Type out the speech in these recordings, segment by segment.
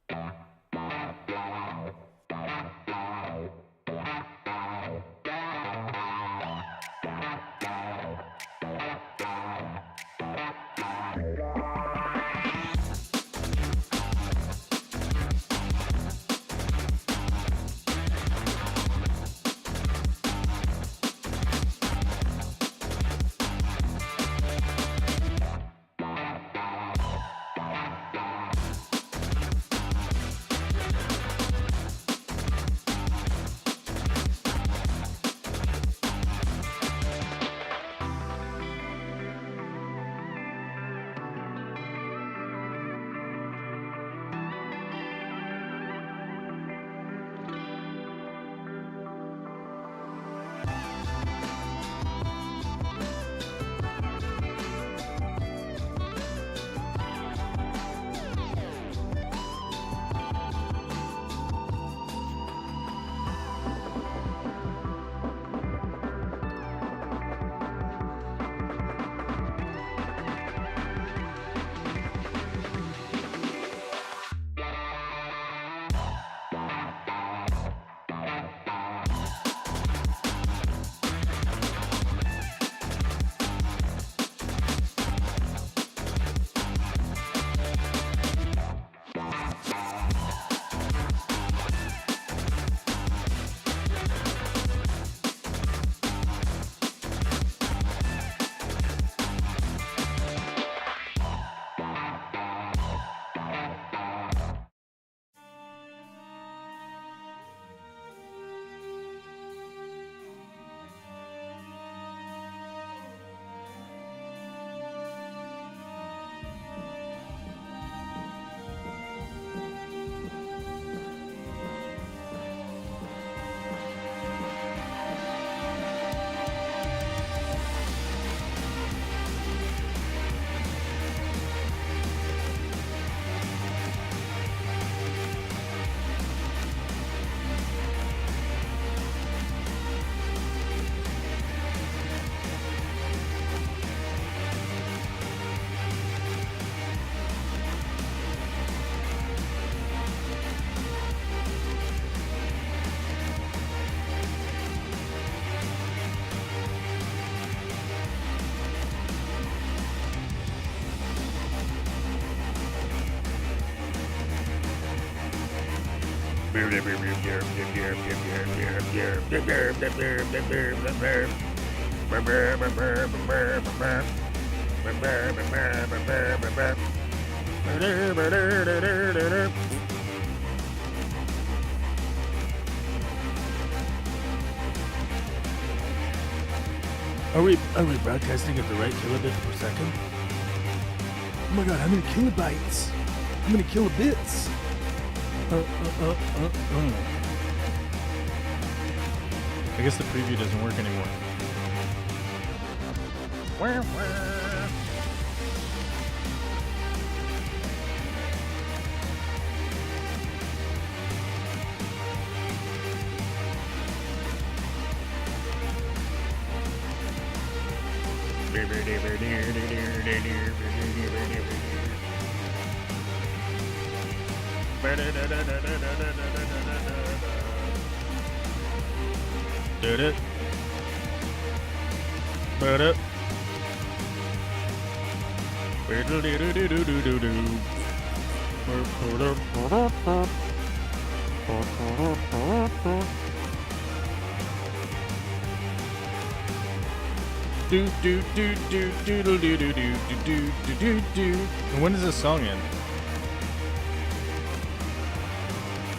Are we broadcasting at the right kilobit per second? Oh my god, how many kilobytes? How many kilobits? I guess the preview doesn't work anymore. Did it? But it. And when does this song end?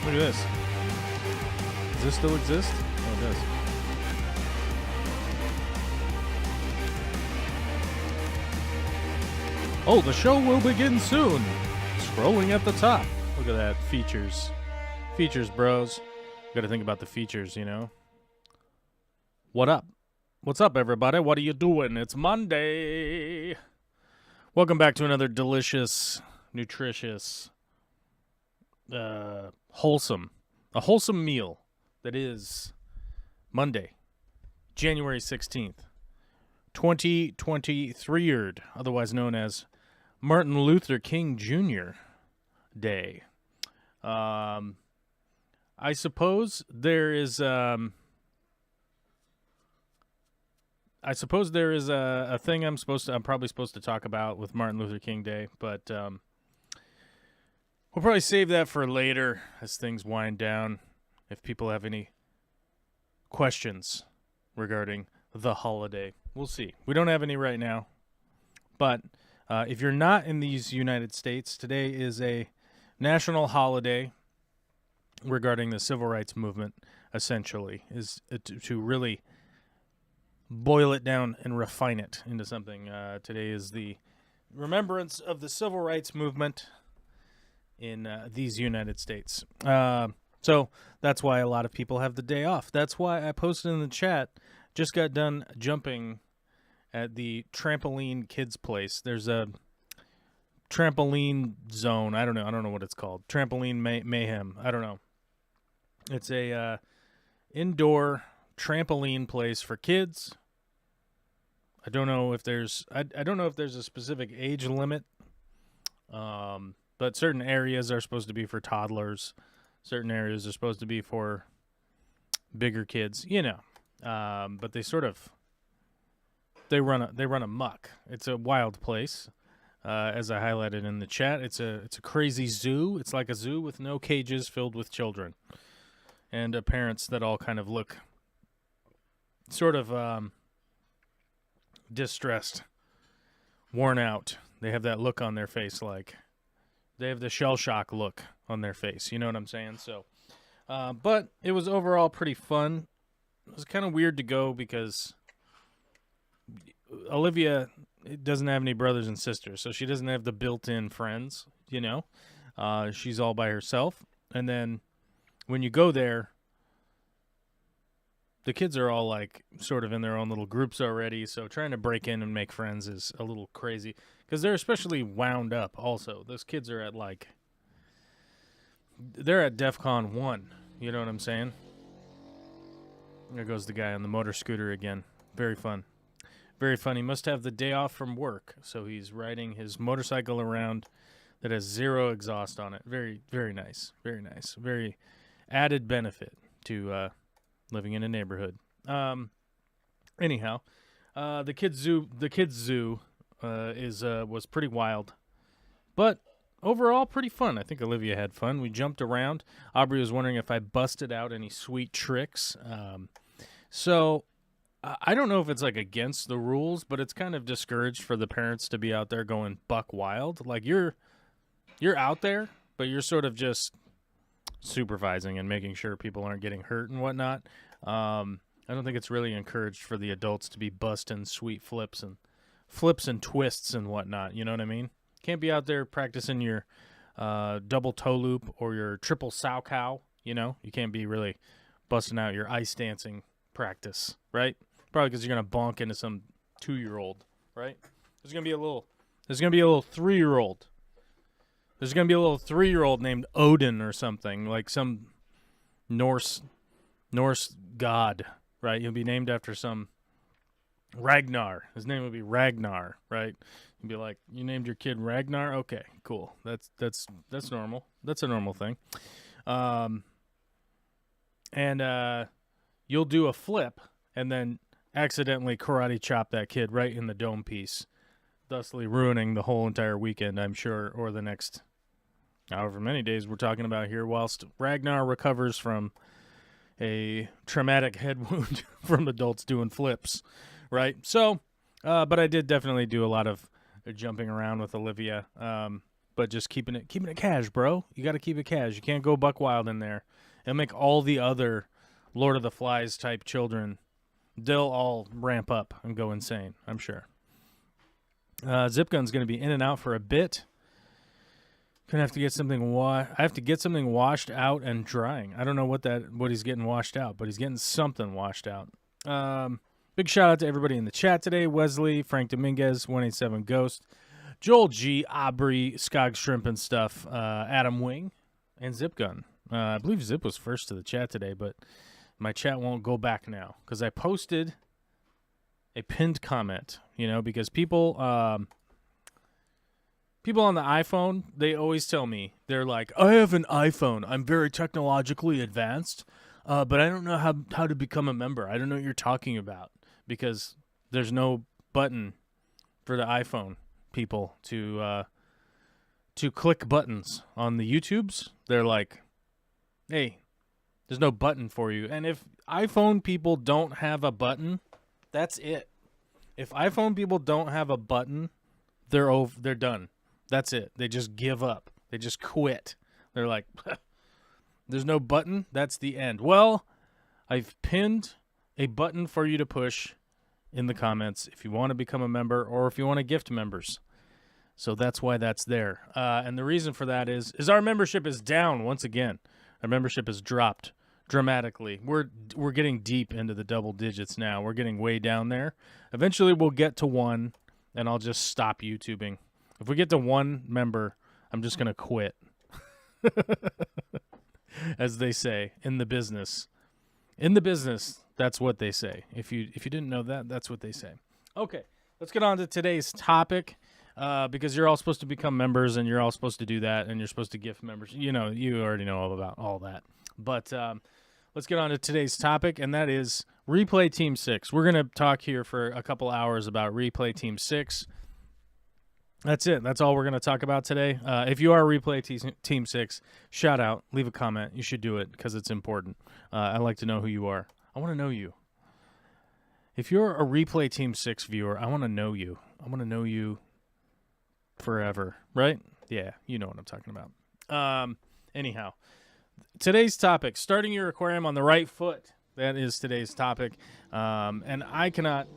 Look at this. Does this still exist? Oh, it does. Oh, the show will begin soon. Scrolling at the top. Look at that. Features. Features, bros. Got to think about the features, you know. What up? What's up, everybody? What are you doing? It's Monday. Welcome back to another delicious, nutritious, wholesome meal that is Monday, January 16th, 2023, otherwise known as Martin Luther King Jr. Day. I suppose there is a thing I'm probably supposed to talk about with Martin Luther King Day, but we'll probably save that for later as things wind down. If people have any questions regarding the holiday, we'll see. We don't have any right now, but if you're not in these United States, today is a national holiday regarding the civil rights movement, essentially, is to really boil it down and refine it into something. Today is the remembrance of the civil rights movement in these United States. So that's why a lot of people have the day off. That's why I posted in the chat, just got done jumping at the trampoline kids place. There's a trampoline zone. I don't know what it's called. Trampoline mayhem. I don't know. It's a indoor trampoline place for kids. I don't know if there's a specific age limit. But certain areas are supposed to be for toddlers. Certain areas are supposed to be for bigger kids, but they run amok. It's a wild place. As I highlighted in the chat, it's a crazy zoo. It's like a zoo with no cages, filled with children and parents that all kind of look sort of distressed, worn out. They have that look on their face, like they have the shell shock look on their face. You know what I'm saying? So, but it was overall pretty fun. It was kind of weird to go because Olivia doesn't have any brothers and sisters, so she doesn't have the built-in friends, She's all by herself. And then when you go there, the kids are all like sort of in their own little groups already, so trying to break in and make friends is a little crazy because they're especially wound up also. Those kids are they're at DEFCON 1, you know what I'm saying? There goes the guy on the motor scooter again. Very fun. Very fun. He must have the day off from work, so he's riding his motorcycle around that has zero exhaust on it. Very, very nice. Very nice. Very added benefit to living in a neighborhood. Anyhow, the kids zoo was pretty wild, but overall pretty fun. I think Olivia had fun. We jumped around. Aubrey was wondering if I busted out any sweet tricks. So I don't know if it's like against the rules, but it's kind of discouraged for the parents to be out there going buck wild. Like you're out there, but you're sort of just supervising and making sure people aren't getting hurt and whatnot. I don't think it's really encouraged for the adults to be busting sweet flips and twists and whatnot. You know what I mean? Can't be out there practicing your double toe loop or your triple sow cow. You can't be really busting out your ice dancing practice, right? Probably because you're gonna bonk into some 2-year-old, right? There's gonna be a little 3-year-old. There's gonna be a little 3-year-old named Odin or something, like some Norse god, right? He'll be named after some Ragnar. His name would be Ragnar, right? You'd be like, you named your kid Ragnar? Okay, cool. That's normal. That's a normal thing. And you'll do a flip and then accidentally karate chop that kid right in the dome piece, thusly ruining the whole entire weekend, I'm sure, or the next however many days we're talking about here, whilst Ragnar recovers from a traumatic head wound from adults doing flips, right? So, but I did definitely do a lot of jumping around with Olivia, but just keeping it cash, bro. You got to keep it cash. You can't go buck wild in there. It'll make all the other Lord of the Flies type children, they'll all ramp up and go insane, I'm sure. Zip Gun's going to be in and out for a bit. Gonna have to get something. I have to get something washed out and drying. I don't know what he's getting washed out, but he's getting something washed out. Big shout out to everybody in the chat today: Wesley, Frank Dominguez, 187 Ghost, Joel G, Aubrey, Skog Shrimp and stuff, Adam Wing, and Zip Gun. I believe Zip was first to the chat today, but my chat won't go back now because I posted a pinned comment. Because people. People on the iPhone, they always tell me, they're like, I have an iPhone. I'm very technologically advanced, but I don't know how to become a member. I don't know what you're talking about because there's no button for the iPhone people to click buttons on the YouTubes. They're like, hey, there's no button for you. And if iPhone people don't have a button, that's it. If iPhone people don't have a button, they're done. That's it. They just give up. They just quit. They're like, there's no button. That's the end. Well, I've pinned a button for you to push in the comments if you want to become a member or if you want to gift members. So that's why that's there. And the reason for that is our membership is down once again. Our membership has dropped dramatically. We're getting deep into the double digits now. We're getting way down there. Eventually we'll get to 1, and I'll just stop YouTubing. If we get to 1 member, I'm just going to quit. As they say in the business. In the business, that's what they say. If you didn't know that, that's what they say. Okay, let's get on to today's topic. Because you're all supposed to become members, and you're all supposed to do that, and you're supposed to gift members. You know, you already know all about all that. But let's get on to today's topic, and that is Replay Team 6. We're going to talk here for a couple hours about Replay Team 6. That's it. That's all we're going to talk about today. If you are Replay Team 6, shout out, leave a comment. You should do it because it's important. I like to know who you are. I want to know you. If you're a Replay Team 6 viewer, I want to know you. I want to know you forever, right? Yeah, you know what I'm talking about. Anyhow, today's topic, starting your aquarium on the right foot. That is today's topic. And I cannot...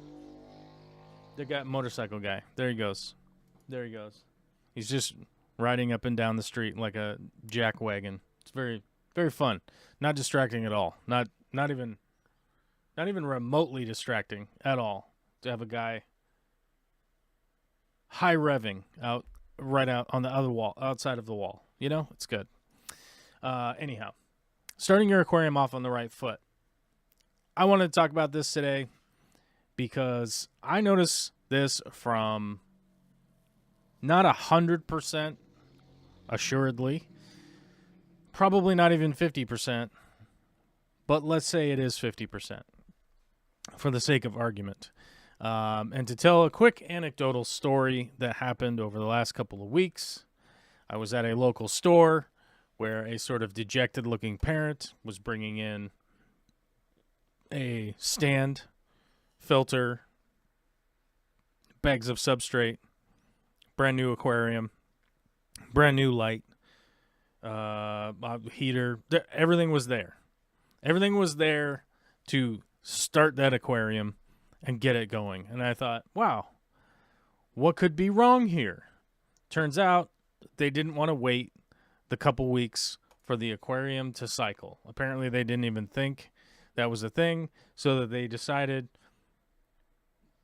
The guy, motorcycle guy. There he goes. There he goes. He's just riding up and down the street like a jack wagon. It's very, very fun. Not distracting at all. Not even remotely distracting at all. To have a guy high revving right out on the other wall, outside of the wall. You know, it's good. Anyhow, starting your aquarium off on the right foot. I wanted to talk about this today because I noticed this from not 100% assuredly, probably not even 50%, but let's say it is 50% for the sake of argument. And to tell a quick anecdotal story that happened over the last couple of weeks, I was at a local store where a sort of dejected-looking parent was bringing in a stand, filter, bags of substrate, brand new aquarium, brand new light, heater. Everything was there. Everything was there to start that aquarium and get it going. And I thought, wow, what could be wrong here? Turns out they didn't want to wait the couple weeks for the aquarium to cycle. Apparently they didn't even think that was a thing, so that they decided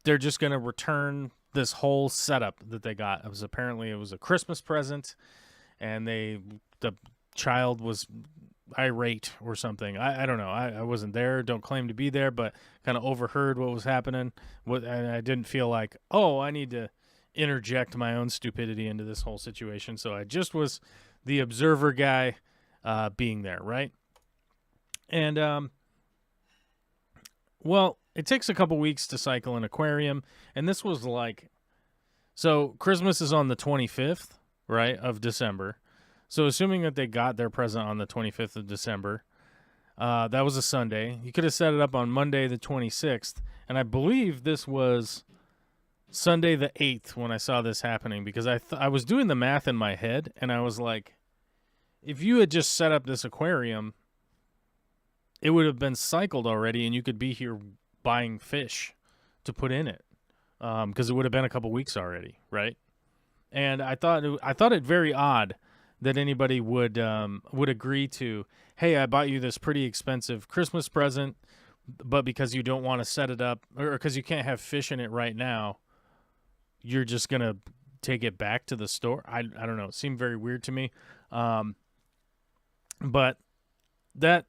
they're just going to return this whole setup that they got. It was a Christmas present, and the child was irate or something. I don't know. I wasn't there, don't claim to be there, but kind of overheard what was happening. And I didn't feel like, I need to interject my own stupidity into this whole situation. So I just was the observer guy being there, right? And, it takes a couple weeks to cycle an aquarium, and this was so Christmas is on the 25th, right, of December. So assuming that they got their present on the 25th of December, that was a Sunday. You could have set it up on Monday the 26th, and I believe this was Sunday the 8th when I saw this happening, because I was doing the math in my head, and I was like, if you had just set up this aquarium, it would have been cycled already, and you could be here buying fish to put in it, because it would have been a couple weeks already, right? And I thought it very odd that anybody would agree to, hey, I bought you this pretty expensive Christmas present, but because you don't want to set it up, or because you can't have fish in it right now, you're just going to take it back to the store. I don't know. It seemed very weird to me. But that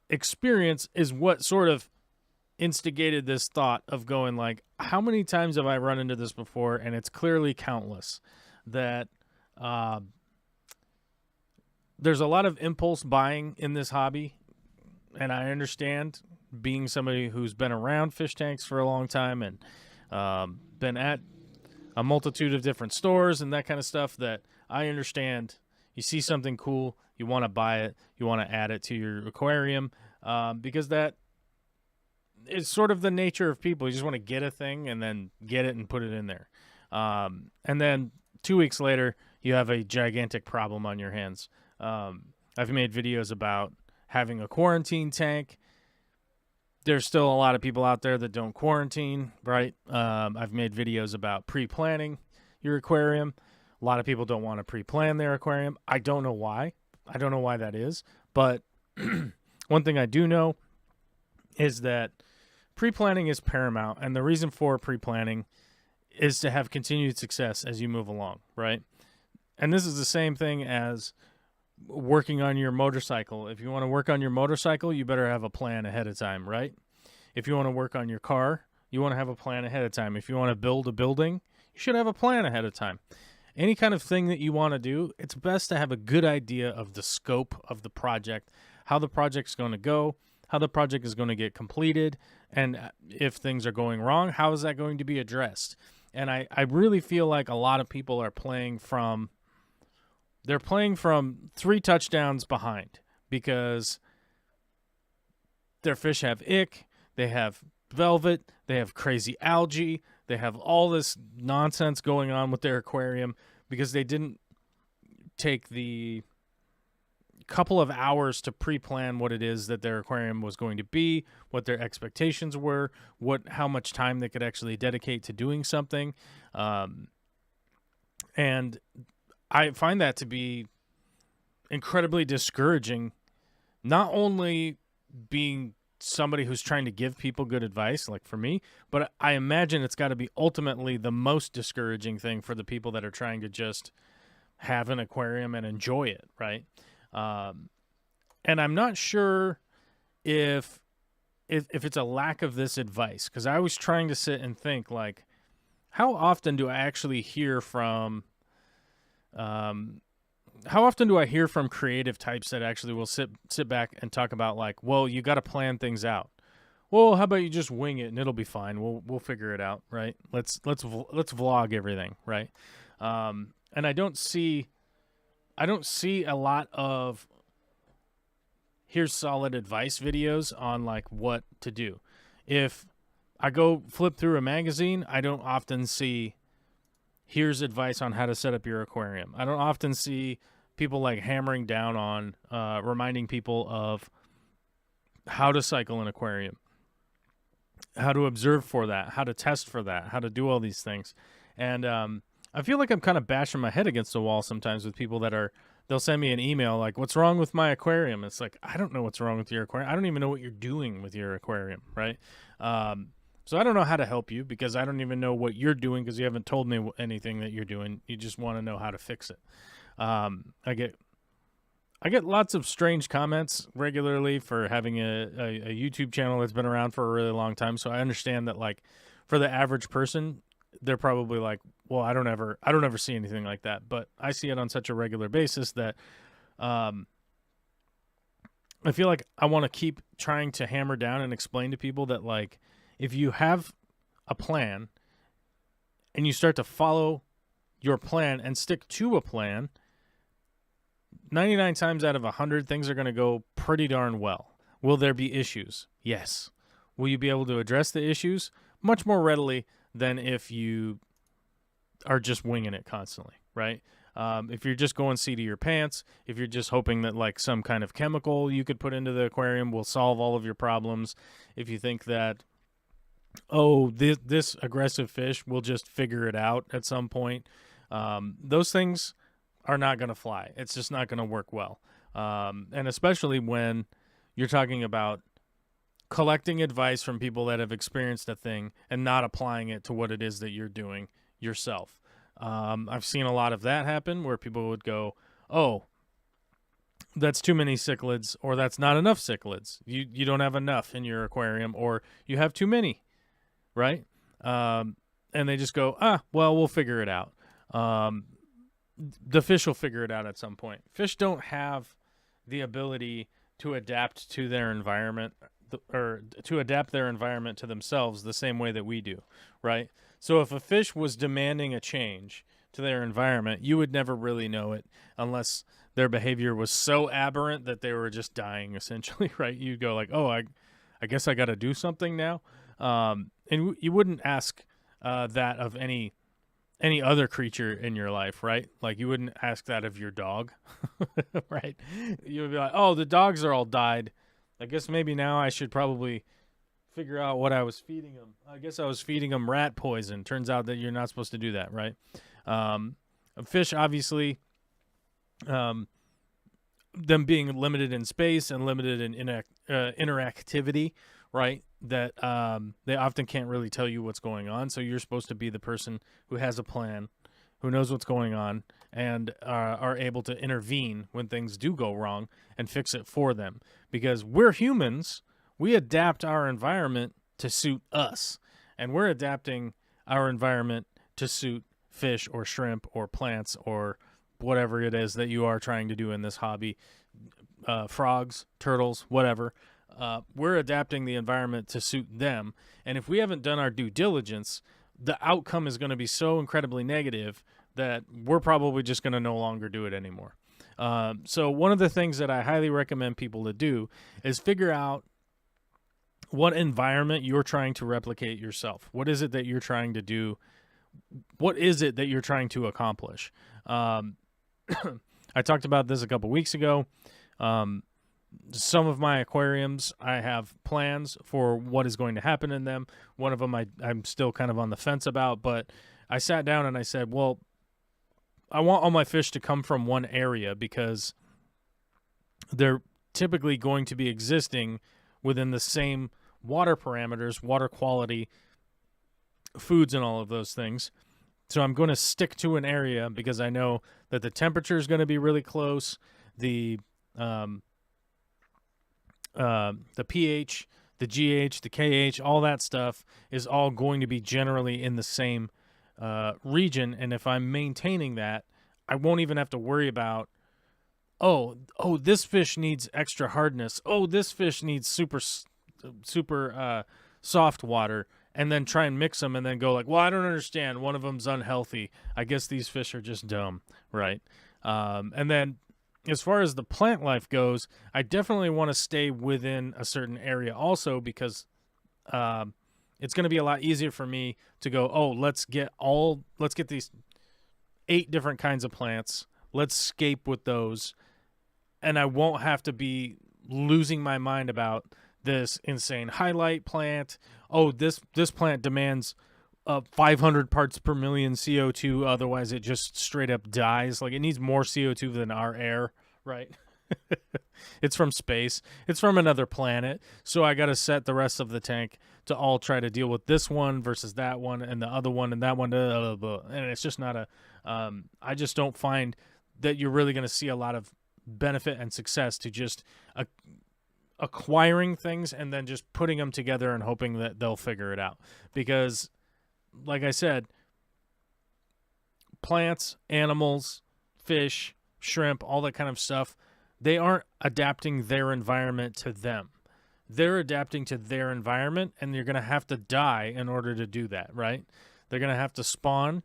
experience is what sort of instigated this thought of going like, how many times have I run into this before? And it's clearly countless. That there's a lot of impulse buying in this hobby, and I understand, being somebody who's been around fish tanks for a long time and been at a multitude of different stores and that kind of stuff, that I understand you see something cool, you want to buy it, you want to add it to your aquarium, because that is sort of the nature of people. You just want to get a thing and then get it and put it in there. And then 2 weeks later, you have a gigantic problem on your hands. I've made videos about having a quarantine tank. There's still a lot of people out there that don't quarantine, right? I've made videos about pre-planning your aquarium. A lot of people don't want to pre-plan their aquarium. I don't know why. I don't know why that is. But one thing I do know is that pre-planning is paramount. And the reason for pre-planning is to have continued success as you move along, right? And this is the same thing as working on your motorcycle. If you want to work on your motorcycle, you better have a plan ahead of time, right? If you want to work on your car, you want to have a plan ahead of time. If you want to build a building, you should have a plan ahead of time. Any kind of thing that you want to do, it's best to have a good idea of the scope of the project, how the project's going to go, how the project is going to get completed, and if things are going wrong, how is that going to be addressed? And I really feel like a lot of people are playing from 3 touchdowns behind, because their fish have ick, they have velvet, they have crazy algae, they have all this nonsense going on with their aquarium because they didn't take the couple of hours to pre-plan what it is that their aquarium was going to be, what their expectations were, how much time they could actually dedicate to doing something. And I find that to be incredibly discouraging, not only being somebody who's trying to give people good advice, like for me, but I imagine it's got to be ultimately the most discouraging thing for the people that are trying to just have an aquarium and enjoy it, right? And I'm not sure if it's a lack of this advice, because I was trying to sit and think, like, how often do I actually hear from creative types that actually will sit back and talk about, like, well, you got to plan things out. Well, how about you just wing it and it'll be fine. We'll figure it out, right? Let's vlog everything, right? And I don't see a lot of here's solid advice videos on like what to do. If I go flip through a magazine, I don't often see here's advice on how to set up your aquarium. I don't often see people like hammering down on reminding people of how to cycle an aquarium, how to observe for that, how to test for that, how to do all these things. And I feel like I'm kind of bashing my head against the wall sometimes with people they'll send me an email like, what's wrong with my aquarium? It's like, I don't know what's wrong with your aquarium. I don't even know what you're doing with your aquarium, right? So I don't know how to help you because I don't even know what you're doing because you haven't told me anything that you're doing. You just want to know how to fix it. I get lots of strange comments regularly for having a YouTube channel that's been around for a really long time. So I understand that, like, for the average person, they're probably like, well, I don't ever see anything like that. But I see it on such a regular basis that I feel like I want to keep trying to hammer down and explain to people that, like, if you have a plan and you start to follow your plan and stick to a plan, 99 times out of 100, things are going to go pretty darn well. Will there be issues? Yes. Will you be able to address the issues? Much more readily than if you are just winging it constantly, right? If you're just going seat of your pants, if you're just hoping that, like, some kind of chemical you could put into the aquarium will solve all of your problems, if you think that, oh, this aggressive fish will just figure it out at some point, those things are not going to fly. It's just not going to work well. And especially when you're talking about collecting advice from people that have experienced a thing and not applying it to what it is that you're doing yourself. I've seen a lot of that happen where people would go, oh, that's too many cichlids, or that's not enough cichlids. You don't have enough in your aquarium, or you have too many, right? And they just go, well, we'll figure it out. The fish will figure it out at some point. Fish don't have the ability to adapt to their environment, or to adapt their environment to themselves the same way that we do, right? So if a fish was demanding a change to their environment, you would never really know it unless their behavior was so aberrant that they were just dying, essentially, right? You go like, oh, I guess I got to do something now. And you wouldn't ask that of any other creature in your life, right? Like you wouldn't ask that of your dog, right? You would be like, oh, the dogs are all died. I guess maybe now I should probably figure out what I was feeding them. I guess I was feeding them rat poison. Turns out that you're not supposed to do that, right? Fish, obviously, them being limited in space and limited in interactivity, right? That they often can't really tell you what's going on. So you're supposed to be the person who has a plan, who knows what's going on, and are able to intervene when things do go wrong and fix it for them. Because we're humans, we adapt our environment to suit us. And we're adapting our environment to suit fish or shrimp or plants or whatever it is that you are trying to do in this hobby. Frogs, turtles, whatever. We're adapting the environment to suit them. And if we haven't done our due diligence, the outcome is going to be so incredibly negative that we're probably just going to no longer do it anymore. So one of the things that I highly recommend people to do is figure out what environment you're trying to replicate yourself. What is it that you're trying to do? What is it that you're trying to accomplish? I talked about this a couple weeks ago. Some of my aquariums, I have plans for what is going to happen in them. One of them I'm still kind of on the fence about, but I sat down and I said, well, I want all my fish to come from one area because they're typically going to be existing within the same water parameters, water quality, foods, and all of those things. So I'm going to stick to an area because I know that the temperature is going to be really close. The pH, the GH, the KH, all that stuff is all going to be generally in the same region. And if I'm maintaining that, I won't even have to worry about, oh, this fish needs extra hardness. Oh, this fish needs super soft water, and then try and mix them and then go like, well, I don't understand. One of them's unhealthy. I guess these fish are just dumb, right? And then as far as the plant life goes, I definitely want to stay within a certain area also because it's going to be a lot easier for me to go, oh, let's get these 8 different kinds of plants. Let's scape with those. And I won't have to be losing my mind about this insane highlight plant. Oh, this plant demands 500 parts per million CO2, otherwise it just straight up dies. Like, it needs more CO2 than our air, right? It's from space. It's from another planet. So I got to set the rest of the tank to all try to deal with this one versus that one and the other one and that one. And it's just not a... I just don't find that you're really going to see a lot of benefit and success to just acquiring things and then just putting them together and hoping that they'll figure it out. Because, like I said, plants, animals, fish, shrimp, all that kind of stuff, they aren't adapting their environment to them. They're adapting to their environment, and you're going to have to die in order to do that, right? They're going to have to spawn,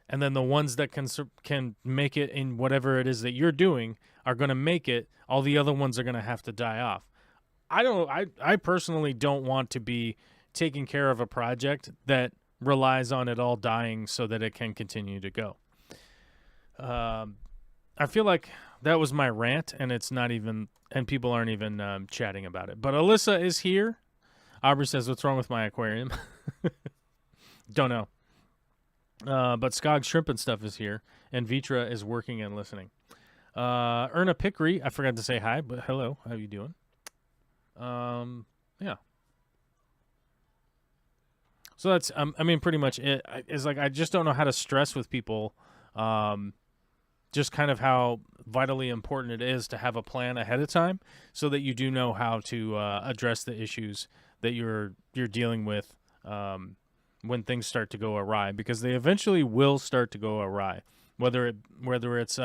and then the ones that can make it in whatever it is that you're doing are going to make it. All the other ones are going to have to die off. I personally don't want to be taking care of a project that relies on it all dying so that it can continue to go. I feel like that was my rant, and it's not even, and people aren't even chatting about it. But Alyssa is here. Aubrey says, "What's wrong with my aquarium?" Don't know. But Skog Shrimp and stuff is here, and Vitra is working and listening. Erna Pickery, I forgot to say hi, but hello, how you doing? Yeah. So that's, I mean, pretty much it. It's like I just don't know how to stress with people, just kind of how vitally important it is to have a plan ahead of time so that you do know how to address the issues that you're dealing with when things start to go awry, because they eventually will start to go awry, whether it's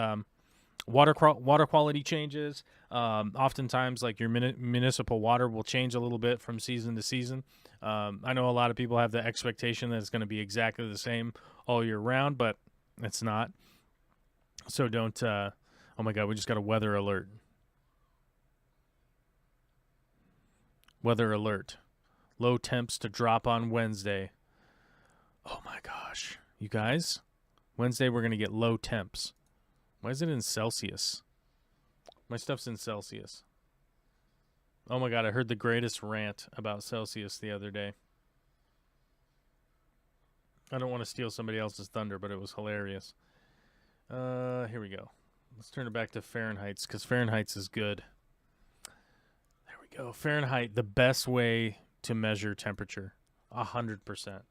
water quality changes. Oftentimes, like your municipal water will change a little bit from season to season. I know a lot of people have the expectation that it's going to be exactly the same all year round, but it's not. So don't. Oh my God, we just got a weather alert. Weather alert. Low temps to drop on Wednesday. Oh my gosh. You guys, Wednesday we're going to get low temps. Why is it in Celsius? My stuff's in Celsius. Oh my God, I heard the greatest rant about Celsius the other day. I don't want to steal somebody else's thunder, but it was hilarious. Here we go. Let's turn it back to Fahrenheit's, because Fahrenheit's is good. There we go. Fahrenheit, the best way to measure temperature. 100%.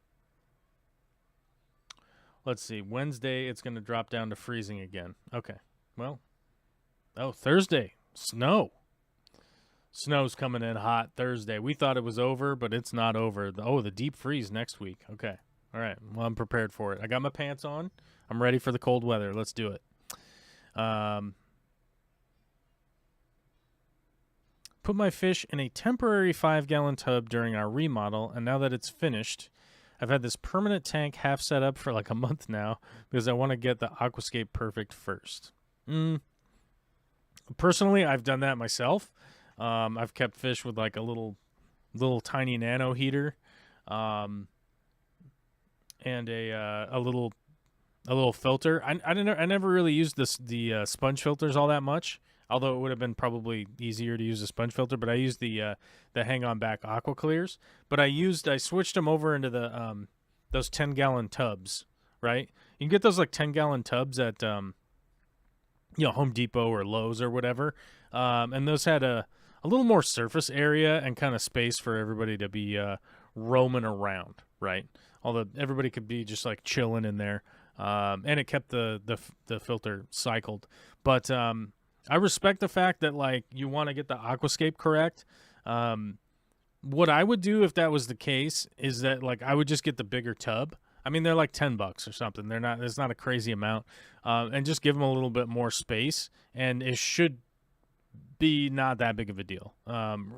Let's see. Wednesday, it's going to drop down to freezing again. Okay. Well. Oh, Thursday. Snow. Snow's coming in hot Thursday. We thought it was over, but it's not over. The deep freeze next week. Okay. All right. Well, I'm prepared for it. I got my pants on. I'm ready for the cold weather. Let's do it. Put my fish in a temporary 5-gallon tub during our remodel, and now that it's finished, I've had this permanent tank half set up for like a month now because I want to get the aquascape perfect first. Personally, I've done that myself. I've kept fish with like a little tiny nano heater, and a little filter. I never really used the sponge filters all that much, although it would have been probably easier to use a sponge filter. But I used the hang on back aqua clears. But I switched them over into the those 10-gallon tubs. Right, you can get those like 10-gallon tubs at Home Depot or Lowe's or whatever, and those had a little more surface area and kind of space for everybody to be roaming around. Right, although everybody could be just like chilling in there. And it kept the filter cycled. But I respect the fact that like you want to get the aquascape correct. What I would do if that was the case is that like I would just get the bigger tub. I mean, they're like $10 or something. It's not a crazy amount, and just give them a little bit more space, and it should be not that big of a deal.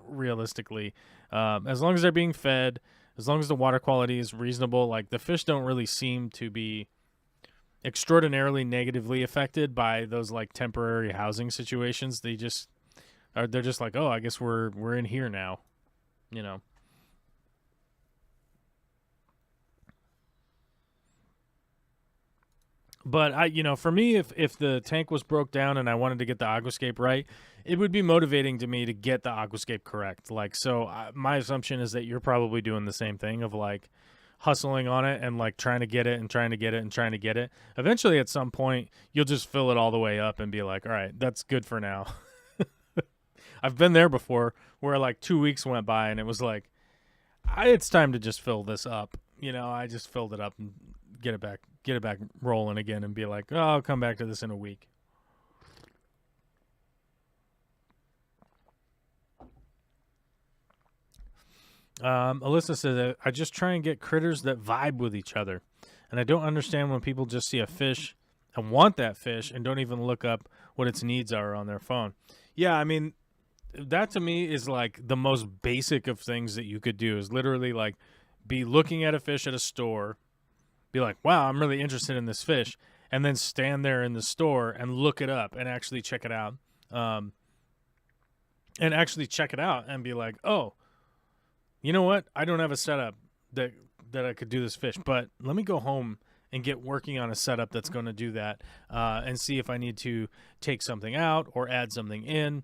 Realistically, as long as they're being fed, as long as the water quality is reasonable, like the fish don't really seem to be extraordinarily negatively affected by those like temporary housing situations. They're just like, oh, I guess we're in here now, But for me, if the tank was broke down and I wanted to get the aquascape right, it would be motivating to me to get the aquascape correct. Like, so my assumption is that you're probably doing the same thing of like hustling on it and like trying to get it and trying to get it and trying to get it. Eventually, at some point, you'll just fill it all the way up and be like, all right, that's good for now. I've been there before where like 2 weeks went by and it was like, it's time to just fill this up. I just filled it up and get it back rolling again and be like, oh, I'll come back to this in a week. Alyssa says, I just try and get critters that vibe with each other. And I don't understand when people just see a fish and want that fish and don't even look up what its needs are on their phone. Yeah, I mean, that to me is like the most basic of things that you could do is literally like be looking at a fish at a store, be like, wow, I'm really interested in this fish, and then stand there in the store and look it up and actually check it out. And be like, oh, you know what? I don't have a setup that I could do this fish, but let me go home and get working on a setup that's going to do that, and see if I need to take something out or add something in.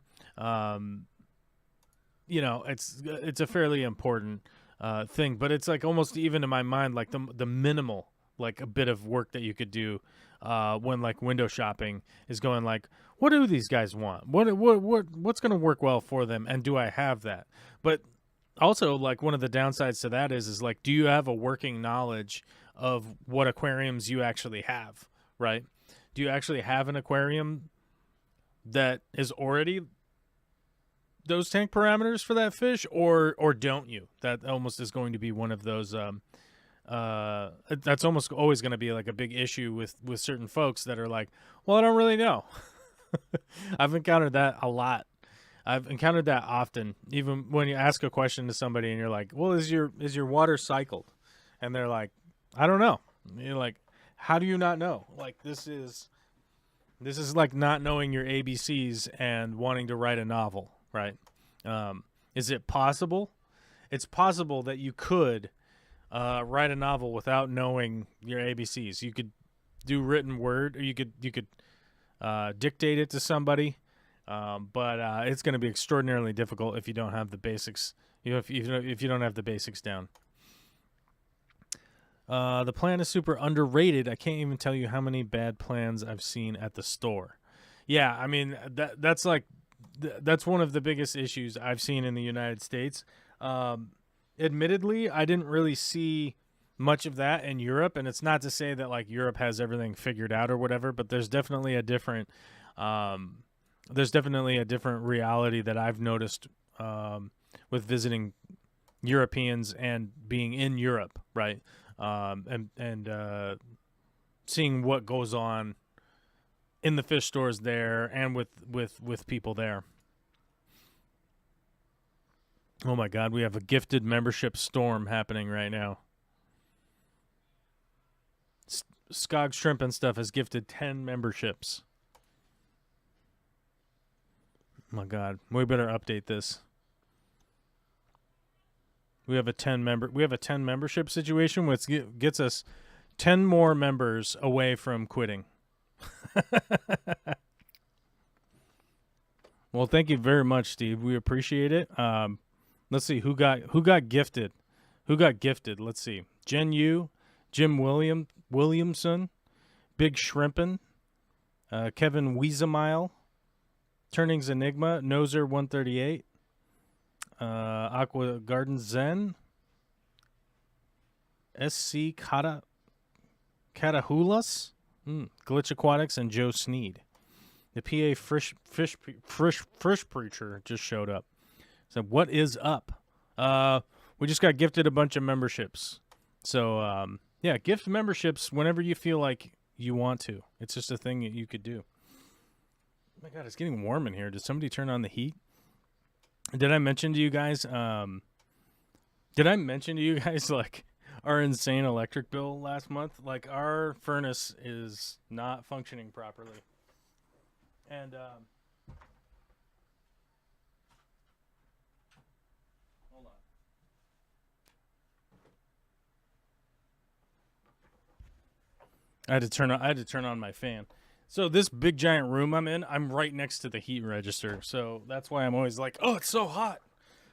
It's a fairly important thing, but it's like almost even in my mind like the minimal, like a bit of work that you could do when like window shopping is going like, what do these guys want? What's going to work well for them, and do I have that? But also, like, one of the downsides to that is like, do you have a working knowledge of what aquariums you actually have, right? Do you actually have an aquarium that is already those tank parameters for that fish, or don't you? That almost is going to be one of those. That's almost always going to be like a big issue with certain folks that are like, well, I don't really know. I've encountered that a lot. I've encountered that often, even when you ask a question to somebody and you're like, well, is your water cycled? And they're like, I don't know. And you're like, how do you not know? Like, this is like not knowing your ABCs and wanting to write a novel, right? Is it possible? It's possible that you could write a novel without knowing your ABCs. You could do written word, or you could dictate it to somebody, but it's going to be extraordinarily difficult if you don't have the basics. If you don't have the basics down. The plan is super underrated. I can't even tell you how many bad plans I've seen at the store. Yeah, I mean that's one of the biggest issues I've seen in the United States. Admittedly, I didn't really see much of that in Europe, and it's not to say that like Europe has everything figured out or whatever, but there's definitely a different reality that I've noticed with visiting Europeans and being in Europe, right? And seeing what goes on in the fish stores there and with people there. Oh my God, we have a gifted membership storm happening right now. Skog Shrimp and Stuff has gifted 10 memberships. Oh my God, we better update this. We have a 10 membership situation, which gets us 10 more members away from quitting. Well, thank you very much, Steve. We appreciate it. Let's see who got gifted. Who got gifted? Let's see. Jen Yu, Jim Williamson, Big Shrimpin, Kevin Weezemile, Turnings Enigma, Noser 138, Aqua Garden Zen, SC Catahulas, Glitch Aquatics, and Joe Sneed. The PA Fish Preacher just showed up. So what is up? We just got gifted a bunch of memberships. So yeah, gift memberships whenever you feel like you want to. It's just a thing that you could do. Oh my God, it's getting warm in here. Did somebody turn on the heat? Did I mention to you guys? Like our insane electric bill last month? Like our furnace is not functioning properly, and hold on. I had to turn on my fan. So this big giant room I'm in, I'm right next to the heat register. So that's why I'm always like, oh, it's so hot.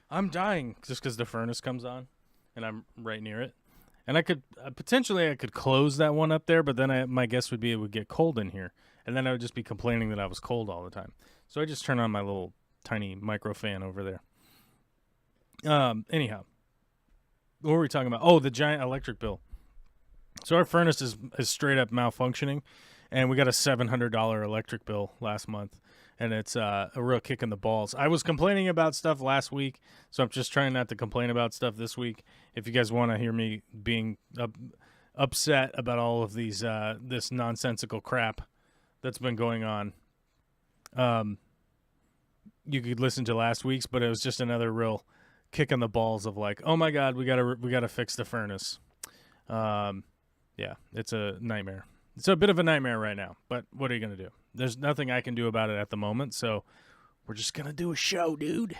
I'm dying, just because the furnace comes on and I'm right near it. And I could potentially close that one up there, but then my guess would be it would get cold in here. And then I would just be complaining that I was cold all the time. So I just turn on my little tiny micro fan over there. Anyhow, what were we talking about? Oh, the giant electric bill. So our furnace is straight up malfunctioning, and we got a $700 electric bill last month, and it's a real kick in the balls. I was complaining about stuff last week, so I'm just trying not to complain about stuff this week. If you guys want to hear me being upset about all of these this nonsensical crap that's been going on, you could listen to last week's, but it was just another real kick in the balls of like, oh my God, we gotta fix the furnace. Yeah, it's a nightmare. It's a bit of a nightmare right now, but what are you going to do? There's nothing I can do about it at the moment, so we're just going to do a show, dude.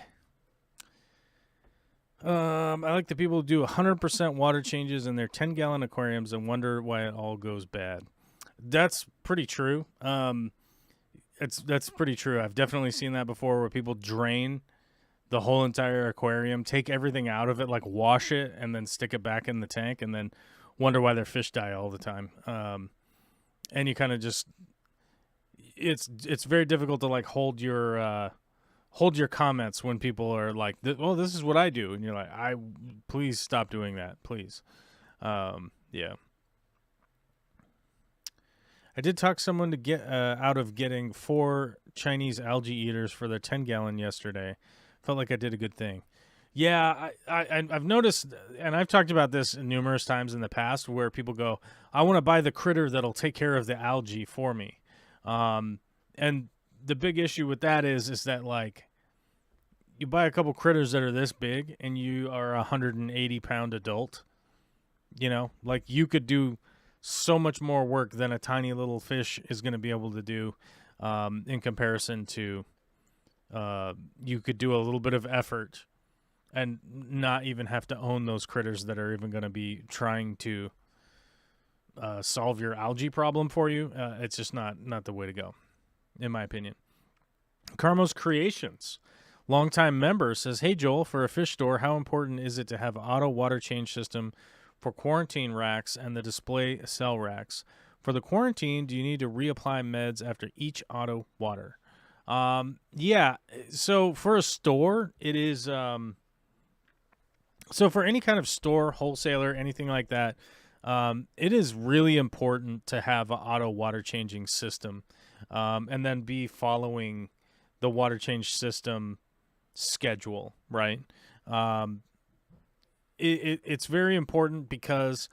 I like the people who do 100% water changes in their 10-gallon aquariums and wonder why it all goes bad. That's pretty true. That's pretty true. I've definitely seen that before where people drain the whole entire aquarium, take everything out of it, like wash it, and then stick it back in the tank, and then wonder why their fish die all the time. And you kind of just, it's very difficult to like hold your comments when people are like, well, this is what I do. And you're like, please stop doing that. Please. Yeah. I did talk someone to get out of getting 4 Chinese algae eaters for their 10-gallon yesterday. Felt like I did a good thing. Yeah, I've noticed, and I've talked about this numerous times in the past, where people go, I want to buy the critter that'll take care of the algae for me. And the big issue with that is that, like, you buy a couple critters that are this big and you are a 180-pound adult, you know, like, you could do so much more work than a tiny little fish is going to be able to do, in comparison to, you could do a little bit of effort and not even have to own those critters that are even going to be trying to solve your algae problem for you. It's just not the way to go, in my opinion. Carmos Creations, longtime member, says, hey, Joel, for a fish store, how important is it to have auto water change system for quarantine racks and the display cell racks? For the quarantine, do you need to reapply meds after each auto water? Yeah, so for a store, it is... So for any kind of store, wholesaler, anything like that, it is really important to have an auto water changing system, and then be following the water change system schedule, right? It's very important because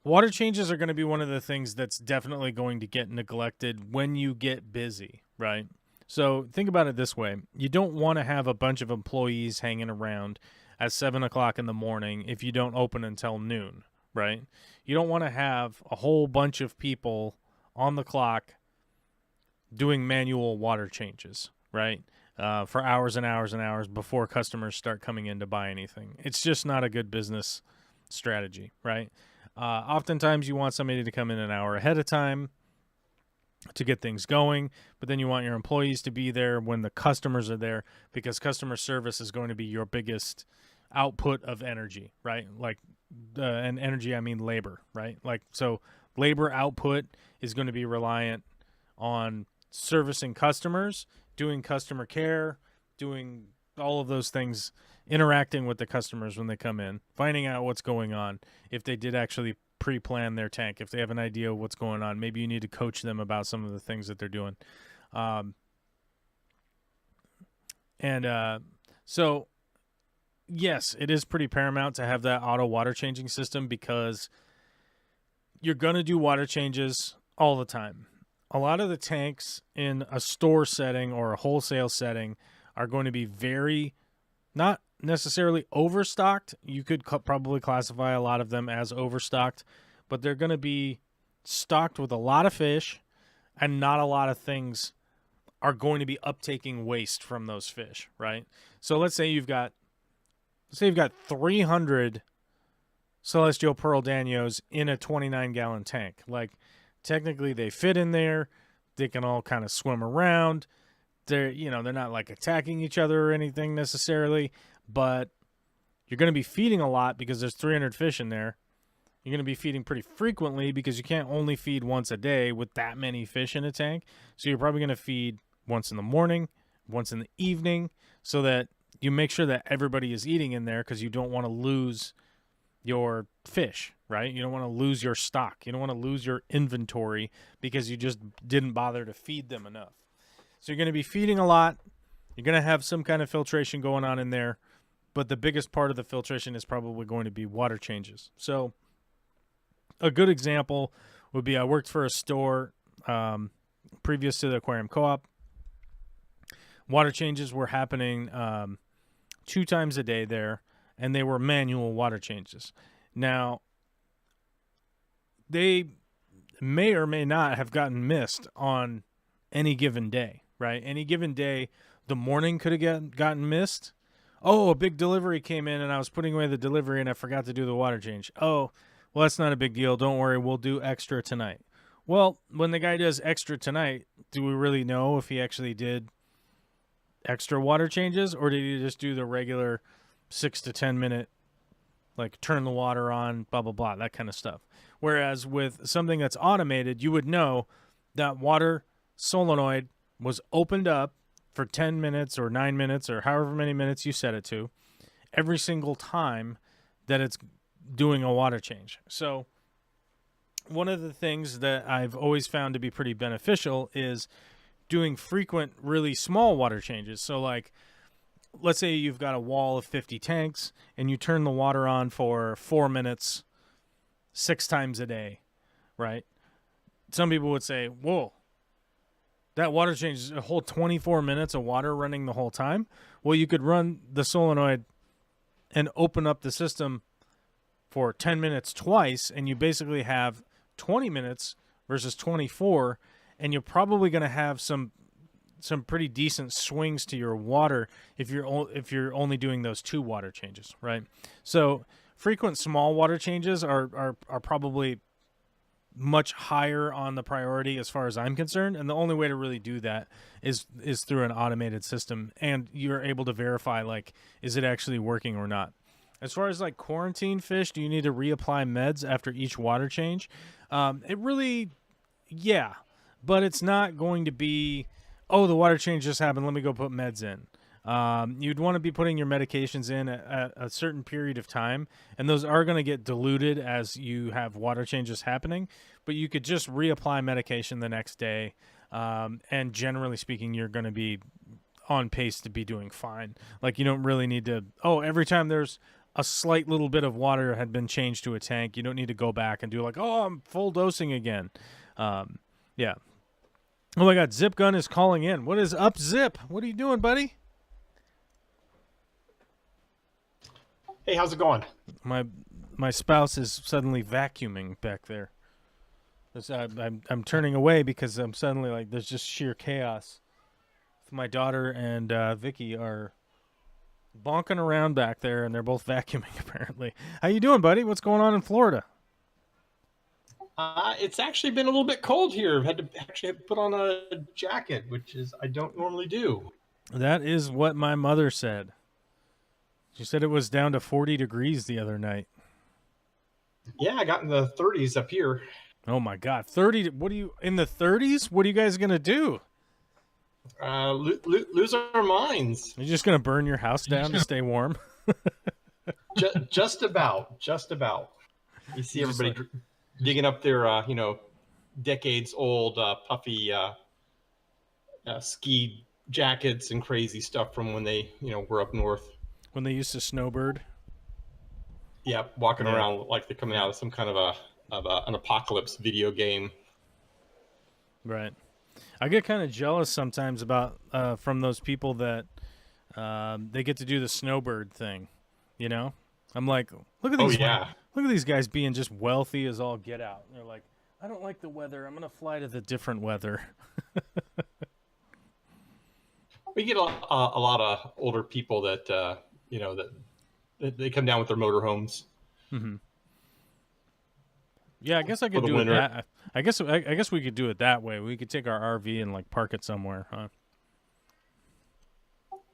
water changes are going to be one of the things that's definitely going to get neglected when you get busy, right? So think about it this way. You don't want to have a bunch of employees hanging around at 7 o'clock in the morning if you don't open until noon, right? You don't want to have a whole bunch of people on the clock doing manual water changes, right? For hours and hours and hours before customers start coming in to buy anything. It's just not a good business strategy, right? Oftentimes you want somebody to come in an hour ahead of time to get things going, but then you want your employees to be there when the customers are there, because customer service is going to be your biggest output of energy, right? Like, and energy, I mean labor, right? Like, so labor output is going to be reliant on servicing customers, doing customer care, doing all of those things, interacting with the customers when they come in, finding out what's going on, if they did actually pre-plan their tank, if they have an idea of what's going on. Maybe you need to coach them about some of the things that they're doing. So yes, it is pretty paramount to have that auto water changing system, because you're going to do water changes all the time. A lot of the tanks in a store setting or a wholesale setting are going to be very, not necessarily overstocked. You could probably classify a lot of them as overstocked, but they're going to be stocked with a lot of fish, and not a lot of things are going to be uptaking waste from those fish, right? So let's say you've got 300 celestial pearl danios in a 29-gallon tank. Like, technically they fit in there. They can all kind of swim around. They're not like attacking each other or anything necessarily, but you're going to be feeding a lot because there's 300 fish in there. You're going to be feeding pretty frequently because you can't only feed once a day with that many fish in a tank. So you're probably going to feed once in the morning, once in the evening, so that you make sure that everybody is eating in there, because you don't want to lose your fish, right? You don't want to lose your stock. You don't want to lose your inventory because you just didn't bother to feed them enough. So you're going to be feeding a lot. You're going to have some kind of filtration going on in there, but the biggest part of the filtration is probably going to be water changes. So a good example would be, I worked for a store previous to the aquarium co-op. Water changes were happening 2 times a day there, and they were manual water changes. Now, they may or may not have gotten missed on any given day, right? Any given day, the morning could have gotten missed. Oh, a big delivery came in, and I was putting away the delivery, and I forgot to do the water change. Oh, well, that's not a big deal. Don't worry, we'll do extra tonight. Well, when the guy does extra tonight, do we really know if he actually did extra water changes, or did he just do the regular 6 to 10 minute, like, turn the water on, blah, blah, blah, that kind of stuff? Whereas with something that's automated, you would know that water solenoid was opened up for 10 minutes or 9 minutes or however many minutes you set it to every single time that it's doing a water change. So one of the things that I've always found to be pretty beneficial is doing frequent, really small water changes. So, like, let's say you've got a wall of 50 tanks and you turn the water on for 4 minutes 6 times a day, right? Some people would say, whoa, that water change is a whole 24 minutes of water running the whole time. Well, you could run the solenoid and open up the system for 10 minutes twice, and you basically have 20 minutes versus 24, and you're probably going to have some pretty decent swings to your water if you're only doing those 2 water changes, right? So frequent small water changes are probably much higher on the priority as far as I'm concerned, and the only way to really do that is through an automated system, and you're able to verify, like, is it actually working or not. As far as like quarantine fish, do you need to reapply meds after each water change? It really, yeah, but it's not going to be, oh, the water change just happened, let me go put meds in. You'd want to be putting your medications in at a certain period of time, and those are going to get diluted as you have water changes happening, but you could just reapply medication the next day, and generally speaking, you're going to be on pace to be doing fine. Like, you don't really need to, every time there's a slight little bit of water had been changed to a tank, you don't need to go back and do like, I'm full dosing again. Yeah. Oh my God, Zip Gun is calling in. What is up, Zip? What are you doing, buddy? Hey, how's it going? My spouse is suddenly vacuuming back there. I'm turning away because I'm suddenly like, there's just sheer chaos. My daughter and Vicky are bonking around back there, and they're both vacuuming apparently. How you doing, buddy? What's going on in Florida? It's actually been a little bit cold here. I've had to actually put on a jacket, which is I don't normally do. That is what my mother said. She said it was down to 40 degrees the other night. Yeah, I got in the 30s up here. Oh my God, 30! What are you in the 30s? What are you guys gonna do? Lose our minds. You're just gonna burn your house down to stay warm? just about. You see everybody digging up their, decades-old puffy ski jackets and crazy stuff from when they, were up north. When they used to snowbird. Yeah, walking around like they're coming out of some kind of an apocalypse video game. Right. I get kind of jealous sometimes about from those people that they get to do the snowbird thing. You know, I'm like, look at these. Look at these guys being just wealthy as all get out. And they're like, I don't like the weather. I'm gonna fly to the different weather. We get a lot of older people that that they come down with their motorhomes. Mm-hmm. Yeah, I guess I could do it that. I guess we could do it that way. We could take our RV and like park it somewhere, huh?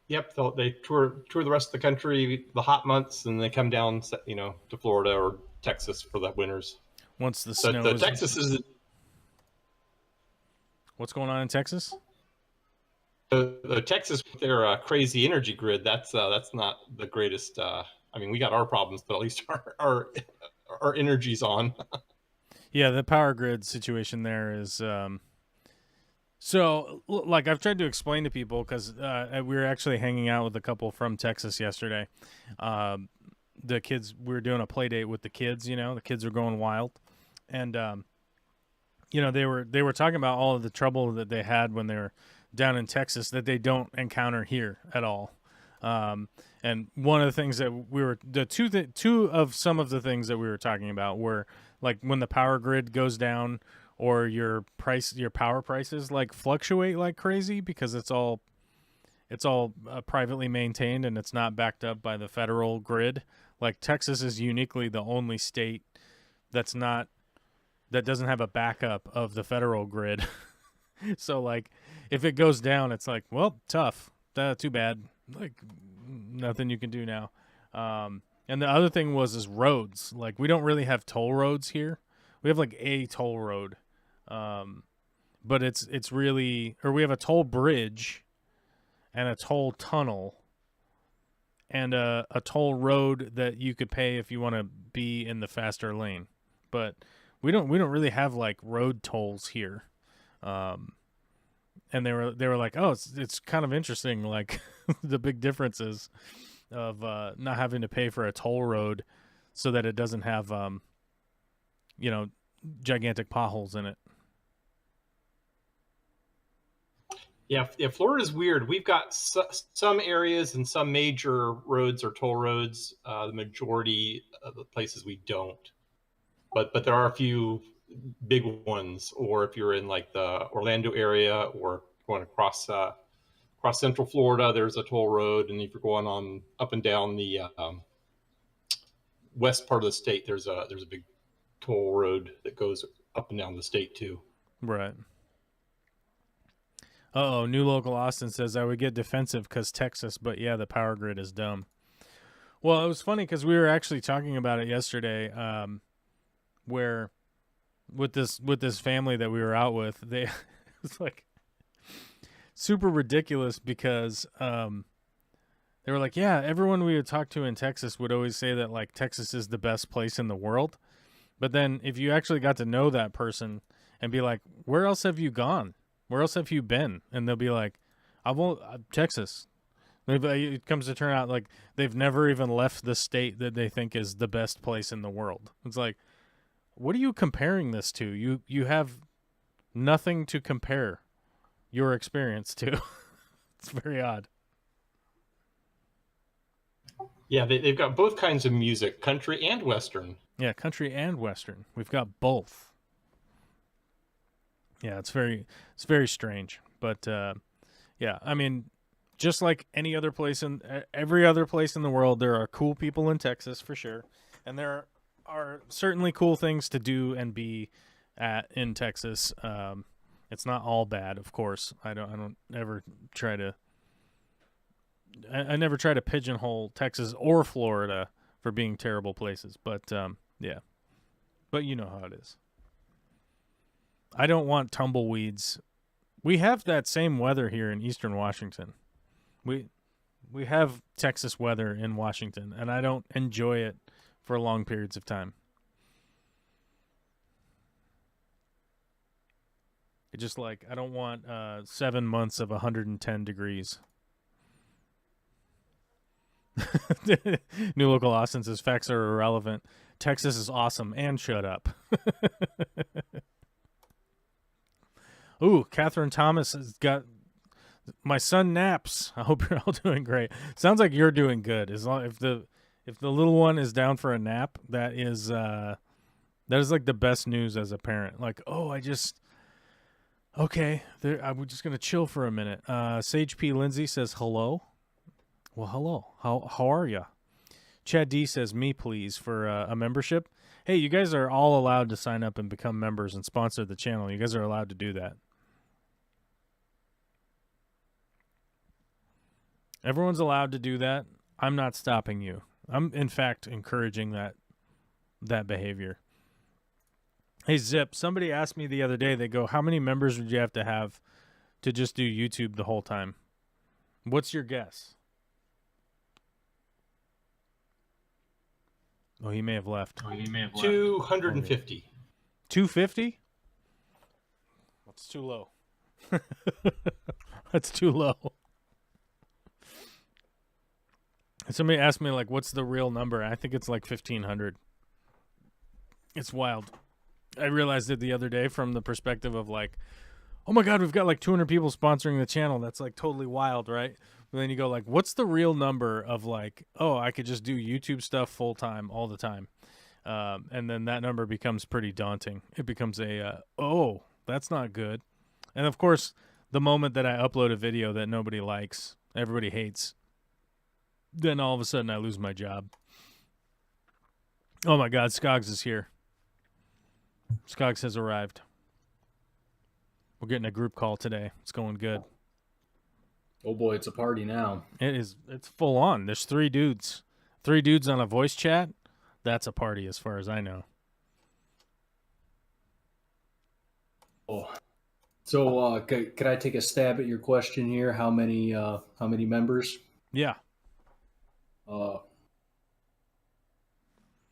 Yep, they tour the rest of the country the hot months, and they come down, to Florida or Texas for the winters. Once the snow. Texas is. What's going on in Texas? The Texas with their crazy energy grid. That's not the greatest. We got our problems, but at least our energy's on. Yeah, the power grid situation there is. So, like, I've tried to explain to people because we were actually hanging out with a couple from Texas yesterday. The kids, we were doing a play date with the kids. The kids were going wild, and they were talking about all of the trouble that they had when they were down in Texas that they don't encounter here at all. And one of the things that two of some of the things that we were talking about were like when the power grid goes down, or your power prices like fluctuate like crazy because it's all privately maintained and it's not backed up by the federal grid. Like Texas is uniquely the only state that doesn't have a backup of the federal grid. So like if it goes down, it's like, well, tough. Too bad. Like nothing you can do now. And the other thing is roads. Like we don't really have toll roads here. We have like a toll road. But it's really, or we have a toll bridge and a toll tunnel and a toll road that you could pay if you want to be in the faster lane. But we don't really have like road tolls here. And they were like, oh, it's kind of interesting, like the big differences of not having to pay for a toll road, so that it doesn't have gigantic potholes in it. Yeah, Florida's weird. We've got some areas and some major roads or toll roads. The majority of the places we don't, but there are a few big ones. Or if you're in like the Orlando area or going across Central Florida, there's a toll road, and if you're going on up and down the west part of the state, there's a big toll road that goes up and down the state too. Right. Uh-oh, New Local Austin says, I would get defensive because Texas, but yeah, the power grid is dumb. Well, it was funny because we were actually talking about it yesterday, where with this family that we were out with, it was like super ridiculous because they were like, yeah, everyone we would talk to in Texas would always say that like Texas is the best place in the world. But then if you actually got to know that person and be like, where else have you gone? Where else have you been? And they'll be like, Texas. It comes to turn out like they've never even left the state that they think is the best place in the world. It's like, what are you comparing this to? You have nothing to compare your experience to. It's very odd. Yeah, they've got both kinds of music, country and Western. Yeah, country and Western. We've got both. Yeah, it's very strange. But yeah, I mean, just like every other place in the world, there are cool people in Texas for sure, and there are certainly cool things to do and be at in Texas. It's not all bad, of course. I never try to pigeonhole Texas or Florida for being terrible places, but yeah. But you know how it is. I don't want tumbleweeds. We have that same weather here in Eastern Washington. We have Texas weather in Washington, and I don't enjoy it for long periods of time. It just like I don't want 7 months of 110 degrees. New Local Austin says facts are irrelevant. Texas is awesome, and shut up. Ooh, Catherine Thomas has got my son naps. I hope you're all doing great. Sounds like you're doing good. As long if the little one is down for a nap, that is like the best news as a parent. Like, I'm just gonna chill for a minute. Sage P. Lindsay says hello. Well, hello. How are ya? Chad D says me please for a membership. Hey, you guys are all allowed to sign up and become members and sponsor the channel. You guys are allowed to do that. Everyone's allowed to do that. I'm not stopping you. I'm, in fact, encouraging that behavior. Hey, Zip, somebody asked me the other day, they go, how many members would you have to just do YouTube the whole time? What's your guess? Oh, he may have left. 250. 250? That's too low. That's too low. Somebody asked me, like, what's the real number? I think it's like 1,500. It's wild. I realized it the other day from the perspective of, like, oh, my God, we've got, like, 200 people sponsoring the channel. That's, like, totally wild, right? But then you go, like, what's the real number of, like, oh, I could just do YouTube stuff full-time all the time. And then that number becomes pretty daunting. It becomes oh, that's not good. And, of course, the moment that I upload a video that nobody likes, everybody hates, then all of a sudden I lose my job. Oh my God, Skoggs is here. Skoggs has arrived. We're getting a group call today. It's going good. Oh boy, it's a party now. It's full on. There's 3 dudes. 3 dudes on a voice chat. That's a party as far as I know. Oh. So could I take a stab at your question here? How many members? Yeah.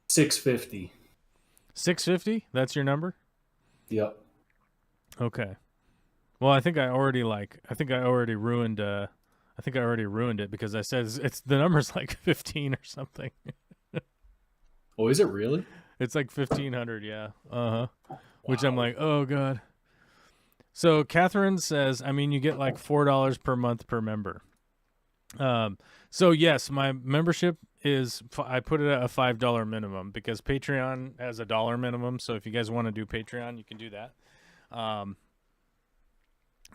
650. $6.50. That's your number. Yep. Okay. Well, I think I already ruined. I think I already ruined it because I said it's the number's like 15 or something. Oh, is it really? It's like 1,500. Yeah. Wow. Which I'm Wow. like, oh god. So Catherine says, I mean, you get like $4 per month per member. So yes, my membership is, I put it at a $5 minimum because Patreon has a $1 minimum. So if you guys want to do Patreon, you can do that.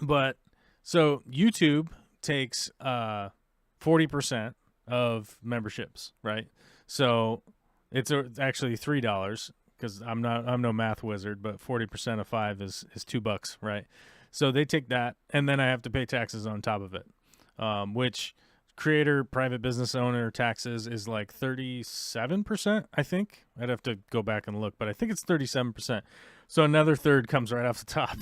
But so YouTube takes 40% of memberships, right? So it's actually $3 because I'm no math wizard, but 40% of 5 is $2, right? So they take that, and then I have to pay taxes on top of it, which creator, private business owner taxes is like 37%, I think. I'd have to go back and look, but I think it's 37%. So another third comes right off the top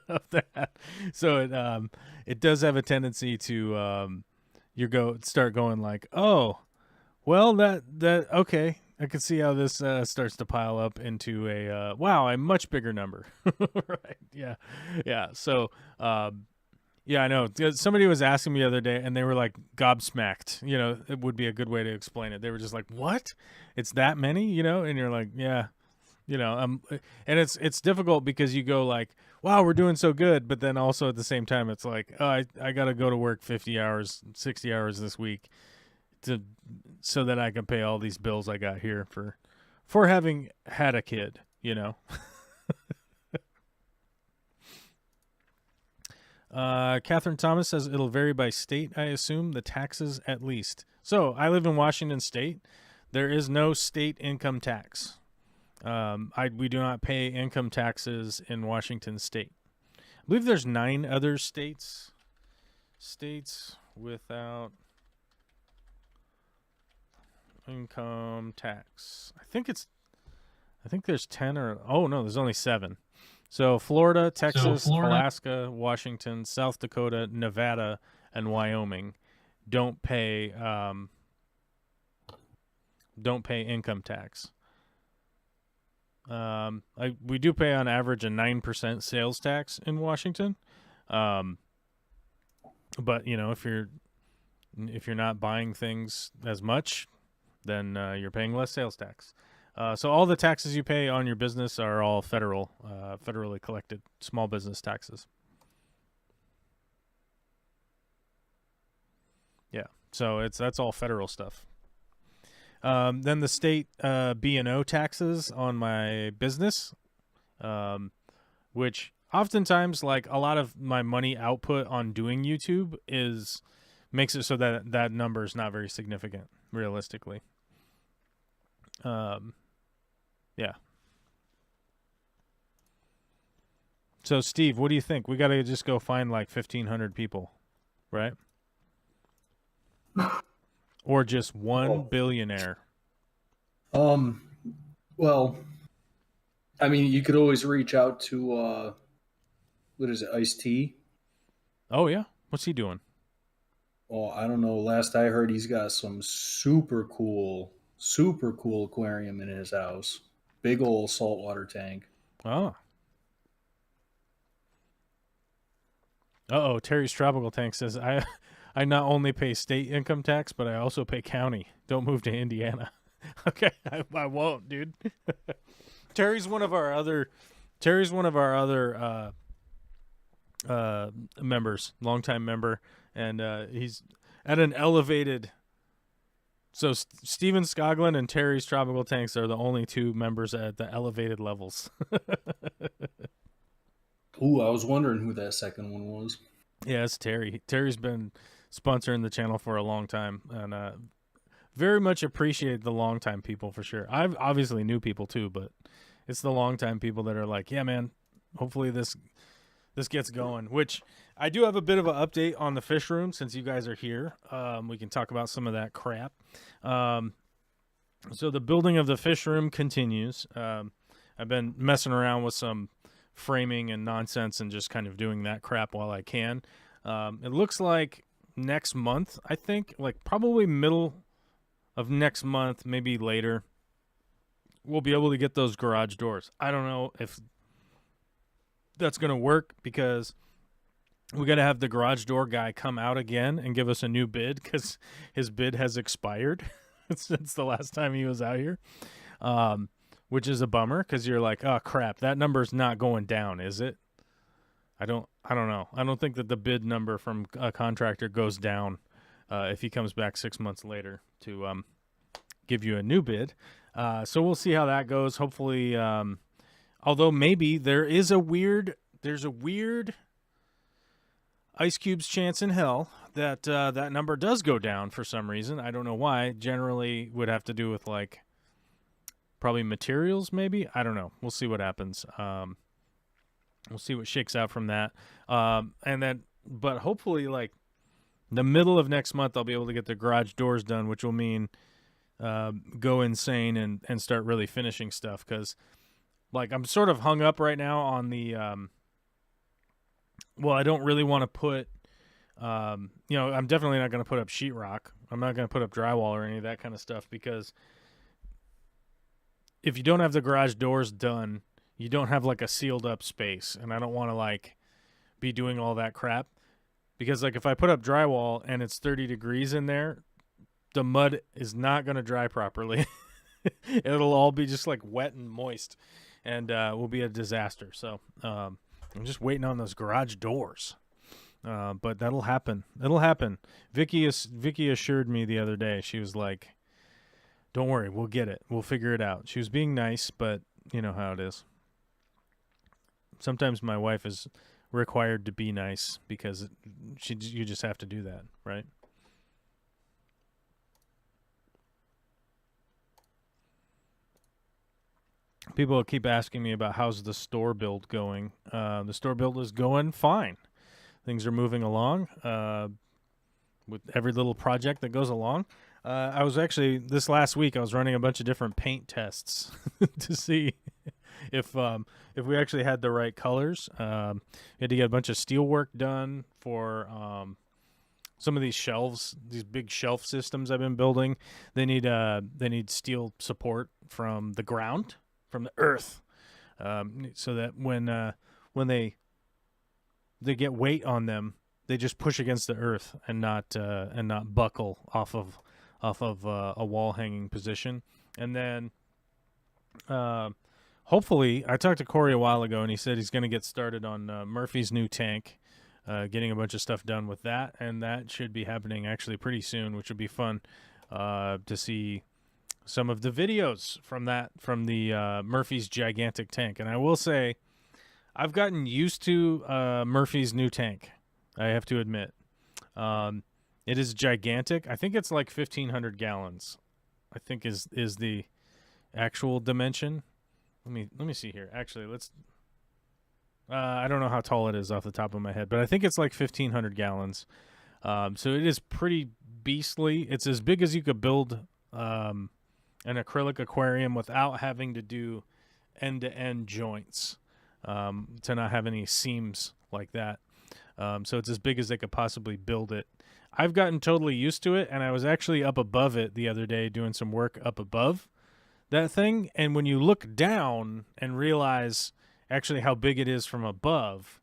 of that. So it does have a tendency to start going like, oh, well that okay, I can see how this starts to pile up into a a much bigger number. Right? Yeah. So yeah, I know. Somebody was asking me the other day, and they were like gobsmacked. It would be a good way to explain it. They were just like, "What? It's that many?" And you're like, "Yeah." And it's difficult because you go like, wow, we're doing so good, but then also at the same time it's like, oh, I got to go to work 50 hours, 60 hours this week so that I can pay all these bills I got here for having had a kid, Catherine Thomas says it'll vary by state, I assume, the taxes at least. So I live in Washington State. There is no state income tax. We do not pay income taxes in Washington State. I believe there's 9 other states without income tax. I think there's 10 there's only 7. So Florida, Texas, Alaska, Washington, South Dakota, Nevada, and Wyoming don't pay income tax. We do pay on average a 9% sales tax in Washington. But if you're not buying things as much, then you're paying less sales tax. So all the taxes you pay on your business are all federally collected small business taxes. Yeah. So that's all federal stuff. Then the state B&O taxes on my business, which oftentimes, like, a lot of my money output on doing YouTube makes it so that number is not very significant, realistically. Yeah. So, Steve, what do you think? We got to just go find like 1,500 people, right? Or just one billionaire? Well, I mean, you could always reach out to, what is it, Ice-T? Oh, yeah? What's he doing? Oh, I don't know. Last I heard, he's got some super cool aquarium in his house. Big old saltwater tank. Oh. Uh-oh, Terry's Tropical Tank says, I not only pay state income tax, but I also pay county. Don't move to Indiana. Okay, I won't, dude. Terry's one of our other members, longtime member, and he's at an elevated. So Steven Skoglund and Terry's Tropical Tanks are the only 2 members at the elevated levels. Ooh, I was wondering who that second one was. Yeah, it's Terry. Terry's been sponsoring the channel for a long time, and very much appreciate the longtime people for sure. I've obviously new people too, but it's the longtime people that are like, yeah, man, hopefully this gets going. Which I do have a bit of an update on the fish room since you guys are here. We can talk about some of that crap. So the building of the fish room continues. I've been messing around with some framing and nonsense and just kind of doing that crap while I can. It looks like next month, I think, like probably middle of next month, maybe later, we'll be able to get those garage doors. I don't know if that's going to work because we got to have the garage door guy come out again and give us a new bid because his bid has expired since the last time he was out here, which is a bummer because you're like, oh, crap, that number's not going down, is it? I don't know. I don't think that the bid number from a contractor goes down if he comes back 6 months later to give you a new bid. So we'll see how that goes. Hopefully, although maybe there's a weird Ice Cube's chance in hell that that number does go down for some reason. I don't know why. Generally would have to do with like probably materials maybe. I don't know. We'll see what happens. We'll see what shakes out from that. But hopefully like the middle of next month I'll be able to get the garage doors done, which will mean go insane and start really finishing stuff because like I'm sort of hung up right now on the well, I don't really want to put I'm definitely not going to put up sheetrock. I'm not going to put up drywall or any of that kind of stuff because if you don't have the garage doors done, you don't have like a sealed up space, and I don't want to like be doing all that crap because like if I put up drywall and it's 30 degrees in there, the mud is not going to dry properly. It'll all be just like wet and moist and will be a disaster. So I'm just waiting on those garage doors. But that'll happen. It'll happen. Vicky assured me the other day, she was like, don't worry, we'll get it. We'll figure it out. She was being nice, but you know how it is. Sometimes my wife is required to be nice because you just have to do that, right? People keep asking me about how's the store build going. The store build is going fine. Things are moving along with every little project that goes along. I was actually, this last week, I was running a bunch of different paint tests to see if we actually had the right colors. We had to get a bunch of steel work done for some of these shelves, these big shelf systems I've been building. They need steel support from the ground, from the earth, so that when they get weight on them, they just push against the earth and not buckle off of a wall hanging position. And then hopefully, I talked to Corey a while ago, and he said he's going to get started on Murphy's new tank, getting a bunch of stuff done with that, and that should be happening actually pretty soon, which would be fun to see some of the videos from the Murphy's gigantic tank. And I will say, I've gotten used to Murphy's new tank, I have to admit. It is gigantic. I think it's like 1,500 gallons, I think is the actual dimension. Let me see here. Actually, let's I don't know how tall it is off the top of my head, but I think it's like 1,500 gallons. So it is pretty beastly. It's as big as you could build an acrylic aquarium without having to do end-to-end joints, to not have any seams like that. So it's as big as they could possibly build it. I've gotten totally used to it, and I was actually up above it the other day doing some work up above that thing. And when you look down and realize actually how big it is from above,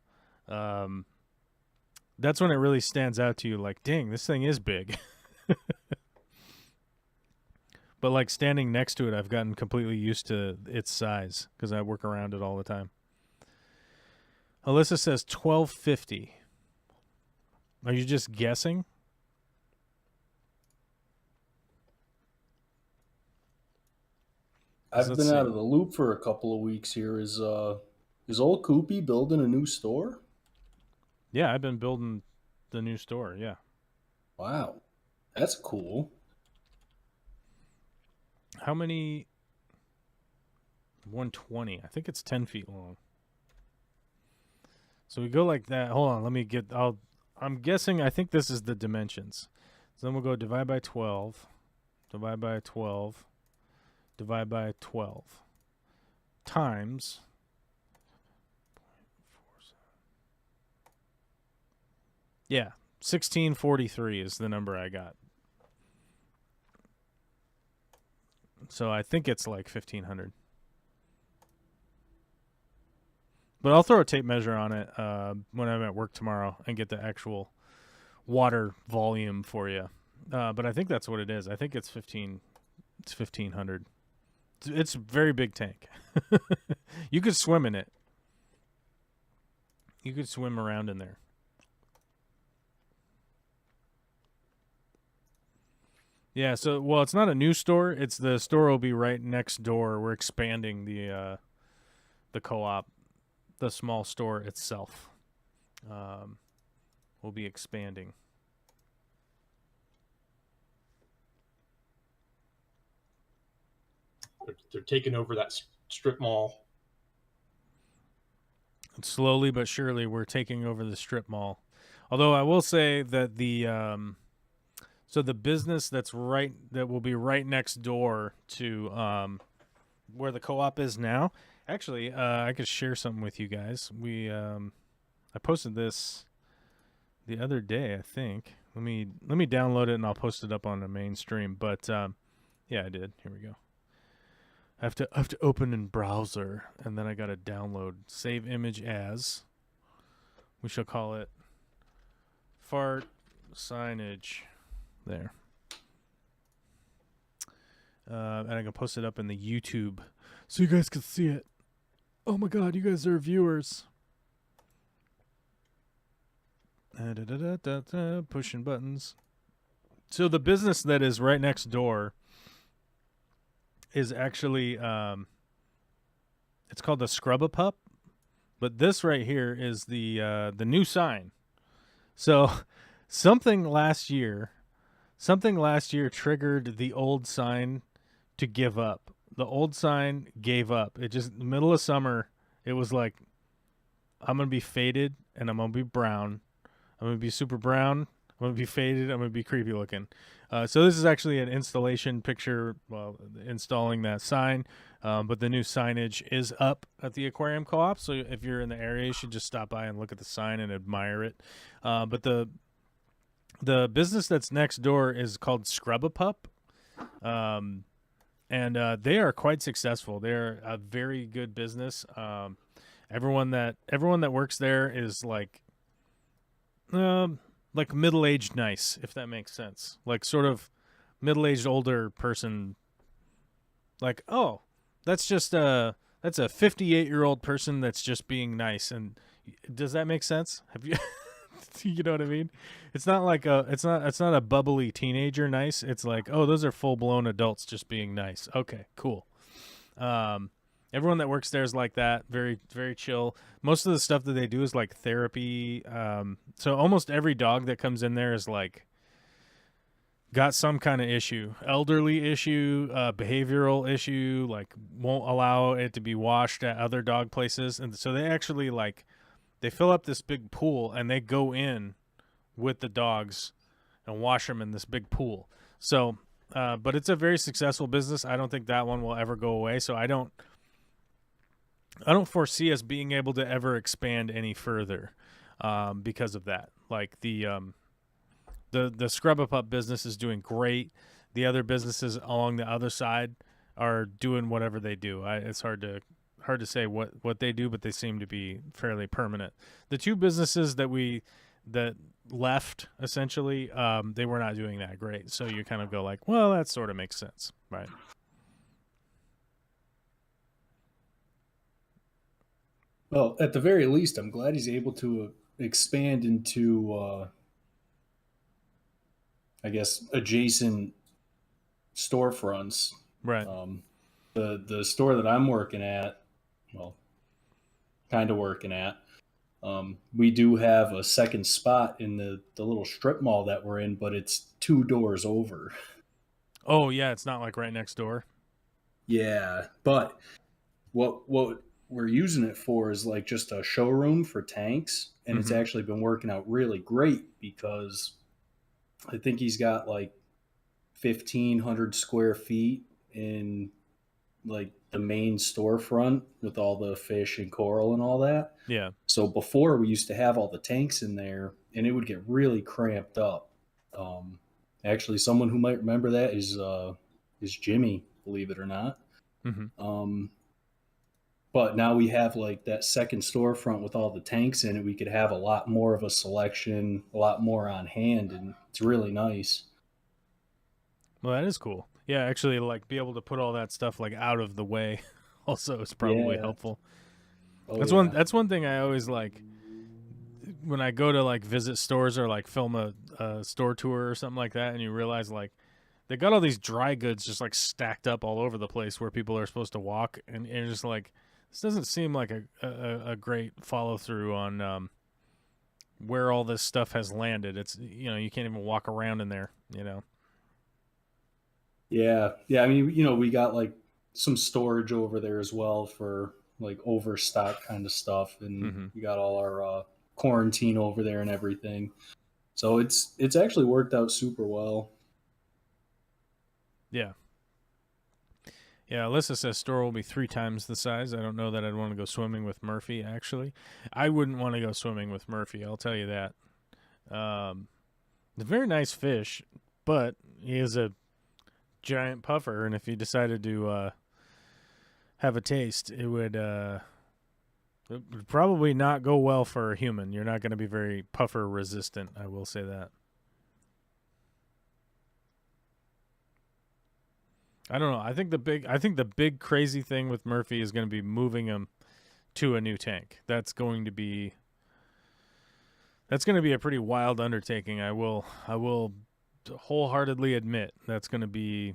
that's when it really stands out to you, like, dang, this thing is big. But like standing next to it, I've gotten completely used to its size because I work around it all the time. Alyssa says 1250. Are you just guessing? I've been out of the loop for a couple of weeks here. Is old Koopy building a new store? Yeah, I've been building the new store, yeah. Wow. That's cool. How many? 120. I think it's 10 feet long. So we go like that. Hold on, let me get, I'm guessing, I think this is the dimensions. So then we'll go divide by 12, divide by 12, divide by 12, times 1643 is the number I got. So I think it's like 1,500. But I'll throw a tape measure on it when I'm at work tomorrow and get the actual water volume for you. But I think that's what it is. I think it's 15. It's 1,500. It's a very big tank. You could swim in it. You could swim around in there. Yeah, so well, it's not a new store. It's the store will be right next door. We're expanding the co-op, the small store itself. Will be expanding. They're taking over that strip mall. And slowly but surely, we're taking over the strip mall. Although I will say that so the business that will be right next door to where the co-op is now. Actually, I could share something with you guys. I posted this the other day, I think. Let me download it and I'll post it up on the main stream. But yeah, I did. Here we go. I have to open in browser and then I got to download. Save image as. We shall call it fart signage. There. And I can post it up in the YouTube so you guys can see it. Oh my god, you guys are viewers. Pushing buttons. So the business that is right next door is actually it's called the Scrub-A-Pup, but this right here is the new sign. So something last year triggered the old sign to give up. The old sign gave up. It just, in the middle of summer, it was like, I'm going to be faded and I'm going to be brown. I'm going to be super brown. I'm going to be faded. I'm going to be creepy looking. So this is actually an installation picture, well, installing that sign. But the new signage is up at the Aquarium Co-op. So if you're in the area, you should just stop by and look at the sign and admire it. But the business that's next door is called Scrub-A-Pup. And they are quite successful. They're a very good business. Everyone that works there is like middle-aged nice, if that makes sense. Like sort of middle-aged older person. Like, oh, that's a 58-year-old person that's just being nice. And does that make sense? Have you? You know what I mean? It's not like it's not a bubbly teenager nice. It's like, oh, those are full-blown adults just being nice. Okay, cool. Everyone that works there is like that, very, very chill. Most of the stuff that they do is like therapy. So almost every dog that comes in there is like got some kind of issue, elderly issue, behavioral issue, like won't allow it to be washed at other dog places. And so they actually they fill up this big pool and they go in with the dogs and wash them in this big pool. So, but it's a very successful business. I don't think that one will ever go away. So I don't foresee us being able to ever expand any further because of that. Like the Scrub-A-Pup business is doing great. The other businesses along the other side are doing whatever they do. It's hard to say what they do, but they seem to be fairly permanent. The two businesses that left essentially, they were not doing that great. So you kind of go like, well, that sort of makes sense, right? Well, at the very least, I'm glad he's able to expand into, I guess, adjacent storefronts. Right. The store that I'm working at, well, kind of working at, we do have a second spot in the little strip mall that we're in, but it's 2 doors over. Oh yeah, it's not like right next door. Yeah, but what we're using it for is like just a showroom for tanks, and it's actually been working out really great because I think he's got like 1,500 square feet in like the main storefront with all the fish and coral and all that. Yeah. So before we used to have all the tanks in there and it would get really cramped up. Actually, someone who might remember that is Jimmy believe it or not. Mm-hmm. But now we have like that second storefront with all the tanks in it. We could have a lot more of a selection, a lot more on hand, and it's really nice. Well, that is cool. Yeah, actually, like be able to put all that stuff like out of the way, also is probably Yeah. helpful. Oh, That's yeah. one. That's one thing I always like when I go to like visit stores or like film a store tour or something like that, and you realize like they got all these dry goods just like stacked up all over the place where people are supposed to walk, and you're just like, this doesn't seem like a great follow through on where all this stuff has landed. It's you can't even walk around in there. Yeah. Yeah. I mean, we got like some storage over there as well for like overstock kind of stuff. And Mm-hmm. we got all our quarantine over there and everything. So it's actually worked out super well. Yeah. Yeah, Alyssa says store will be 3 times the size. I don't know that I'd want to go swimming with Murphy, actually. I wouldn't want to go swimming with Murphy, I'll tell you that. A very nice fish, but he is a giant puffer, and if he decided to have a taste, it would probably not go well for a human. You're not going to be very puffer resistant, I will say that. I don't know. I think the big crazy thing with Murphy is going to be moving him to a new tank. That's going to be a pretty wild undertaking. I will wholeheartedly admit that's going to be.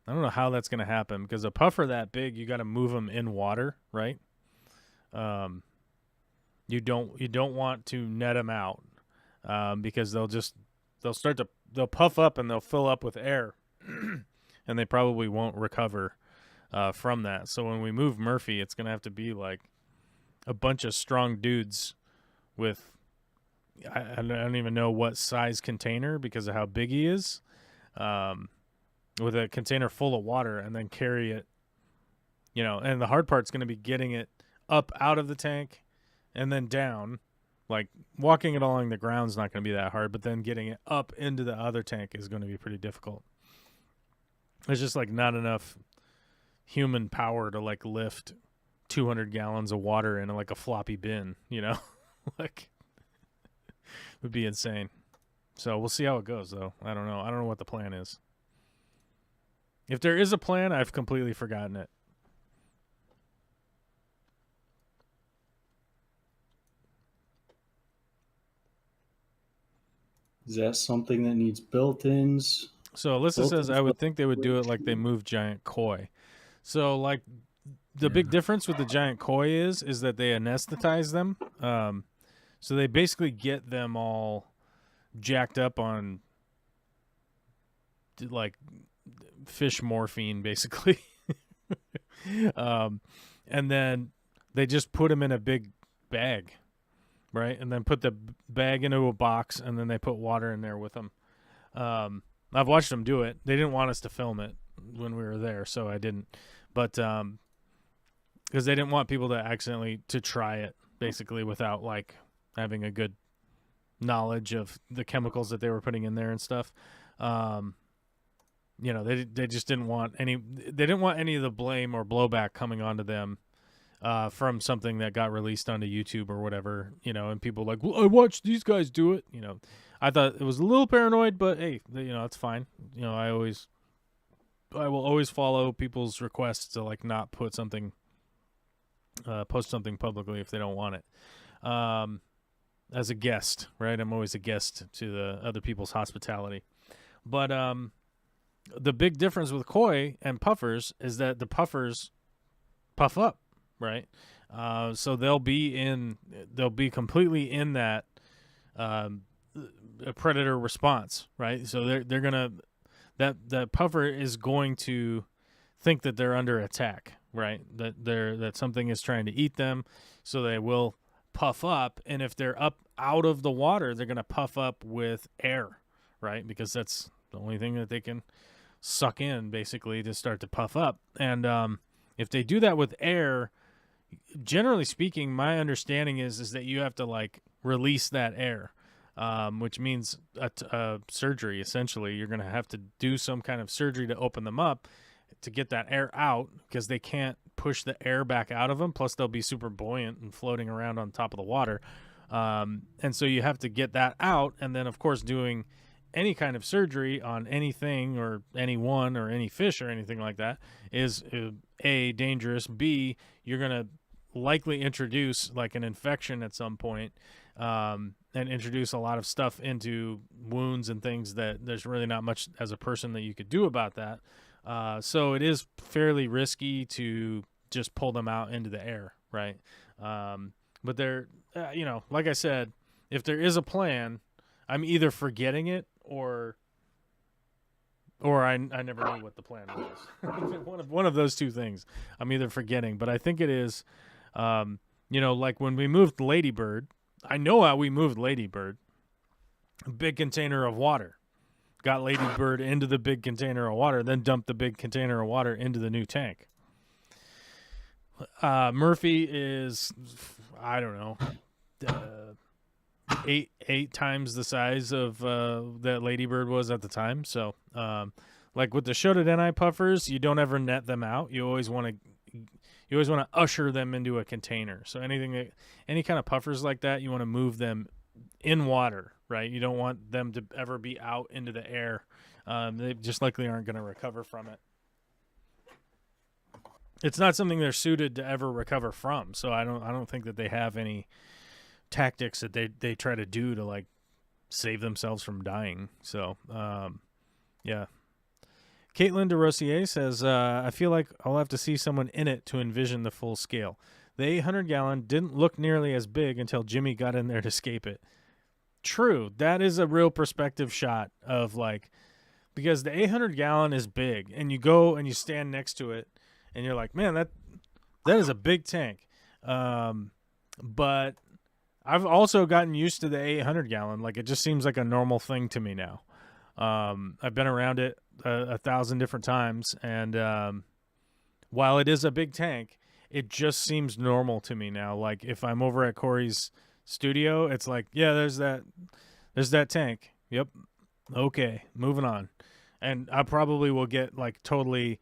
I don't know how that's going to happen because a puffer that big, you got to move them in water, right? You don't want to net them out because they'll puff up and they'll fill up with air. And they probably won't recover from that. So when we move Murphy, it's going to have to be like a bunch of strong dudes with, I don't even know what size container because of how big he is, with a container full of water and then carry it, and the hard part's going to be getting it up out of the tank and then down. Like walking it along the ground is not going to be that hard, but then getting it up into the other tank is going to be pretty difficult. There's just like not enough human power to like lift 200 gallons of water in like a floppy bin, like it would be insane. So we'll see how it goes though. I don't know what the plan is. If there is a plan, I've completely forgotten it. Is that something that needs built-ins? So Alyssa says, I would think they would do it like they move giant koi. So like the big difference with the giant koi is that they anesthetize them. So they basically get them all jacked up on like fish morphine, basically. And then they just put them in a big bag, right? And then put the bag into a box, and then they put water in there with them. I've watched them do it. They didn't want us to film it when we were there, so I didn't. But because they didn't want people to accidentally to try it, basically, without like having a good knowledge of the chemicals that they were putting in there and stuff. They just didn't want any. They didn't want any of the blame or blowback coming onto them from something that got released onto YouTube or whatever. And people like, well, I watched these guys do it. I thought it was a little paranoid, but hey, it's fine. I will always follow people's requests to like not put something, post something publicly if they don't want it. As a guest, right? I'm always a guest to the other people's hospitality. But the big difference with koi and puffers is that the puffers puff up, right? So they'll be completely in that a predator response, right? So they're gonna that puffer is going to think that they're under attack, right? That something is trying to eat them, so they will puff up. And if they're up out of the water, they're gonna puff up with air, right? Because that's the only thing that they can suck in, basically, to start to puff up. And if they do that with air, generally speaking, my understanding is that you have to like release that air. Which means a surgery, essentially. You're going to have to do some kind of surgery to open them up. to get that air out because they can't push the air back out of them. Plus, they'll be super buoyant and floating around on top of the water. And so you have to get that out. And then, of course, doing any kind of surgery on anything or anyone or any fish or anything like that is A, dangerous. B, you're going to likely introduce like an infection at some point, and introduce a lot of stuff into wounds and things that there's really not much as a person that you could do about that. So it is fairly risky to just pull them out into the air, right? But they're, like I said, if there is a plan, I'm either forgetting it or I never knew what the plan was. one of those two things I'm either forgetting, but I think it is, like when we moved Ladybird, I know how we moved Ladybird. A big container of water. Got Ladybird into the big container of water, then dumped the big container of water into the new tank. Murphy is, I don't know, 8 times the size of that Ladybird was at the time. So, like with the Shotodenai puffers, you don't ever net them out. You always want to usher them into a container. So any kind of puffers like that, you want to move them in water, right? You don't want them to ever be out into the air. They just likely aren't going to recover from it. It's not something they're suited to ever recover from. So I don't think that they have any tactics that they try to do to like save themselves from dying. So, yeah. Caitlin de Rossier says, I feel like I'll have to see someone in it to envision the full scale. The 800-gallon didn't look nearly as big until Jimmy got in there to escape it. True. That is a real perspective shot of like, because the 800-gallon is big, and you go and you stand next to it, and you're like, man, that is a big tank. But I've also gotten used to the 800-gallon. Like, it just seems like a normal thing to me now. I've been around it 1,000 different times, and while it is a big tank, it just seems normal to me now. Like, if I'm over at Corey's studio, it's like, yeah, there's that tank. Yep. Okay, moving on. And I probably will get like totally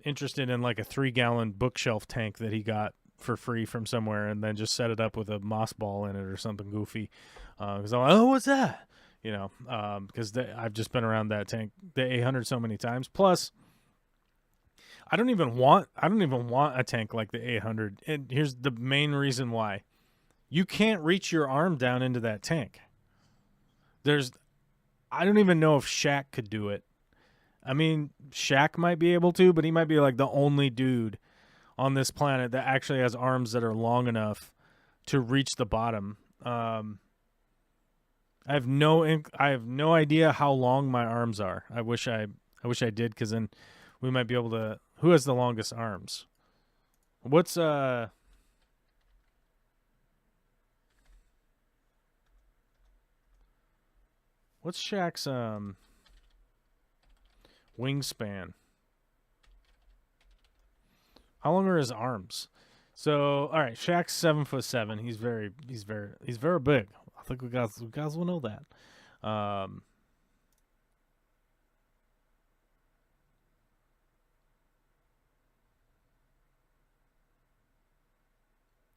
interested in like a 3-gallon bookshelf tank that he got for free from somewhere, and then just set it up with a moss ball in it or something goofy. Because I'm like, oh, what's that? Because I've just been around that tank, the 800, so many times. Plus, I don't even want a tank like the 800. And here's the main reason why: you can't reach your arm down into that tank. I don't even know if Shaq could do it. I mean, Shaq might be able to, but he might be like the only dude on this planet that actually has arms that are long enough to reach the bottom. I have no idea how long my arms are. I wish I did, because then we might be able to. Who has the longest arms? What's Shaq's wingspan? How long are his arms? So, all right, Shaq's 7'7". He's very big. I think we guys will know that.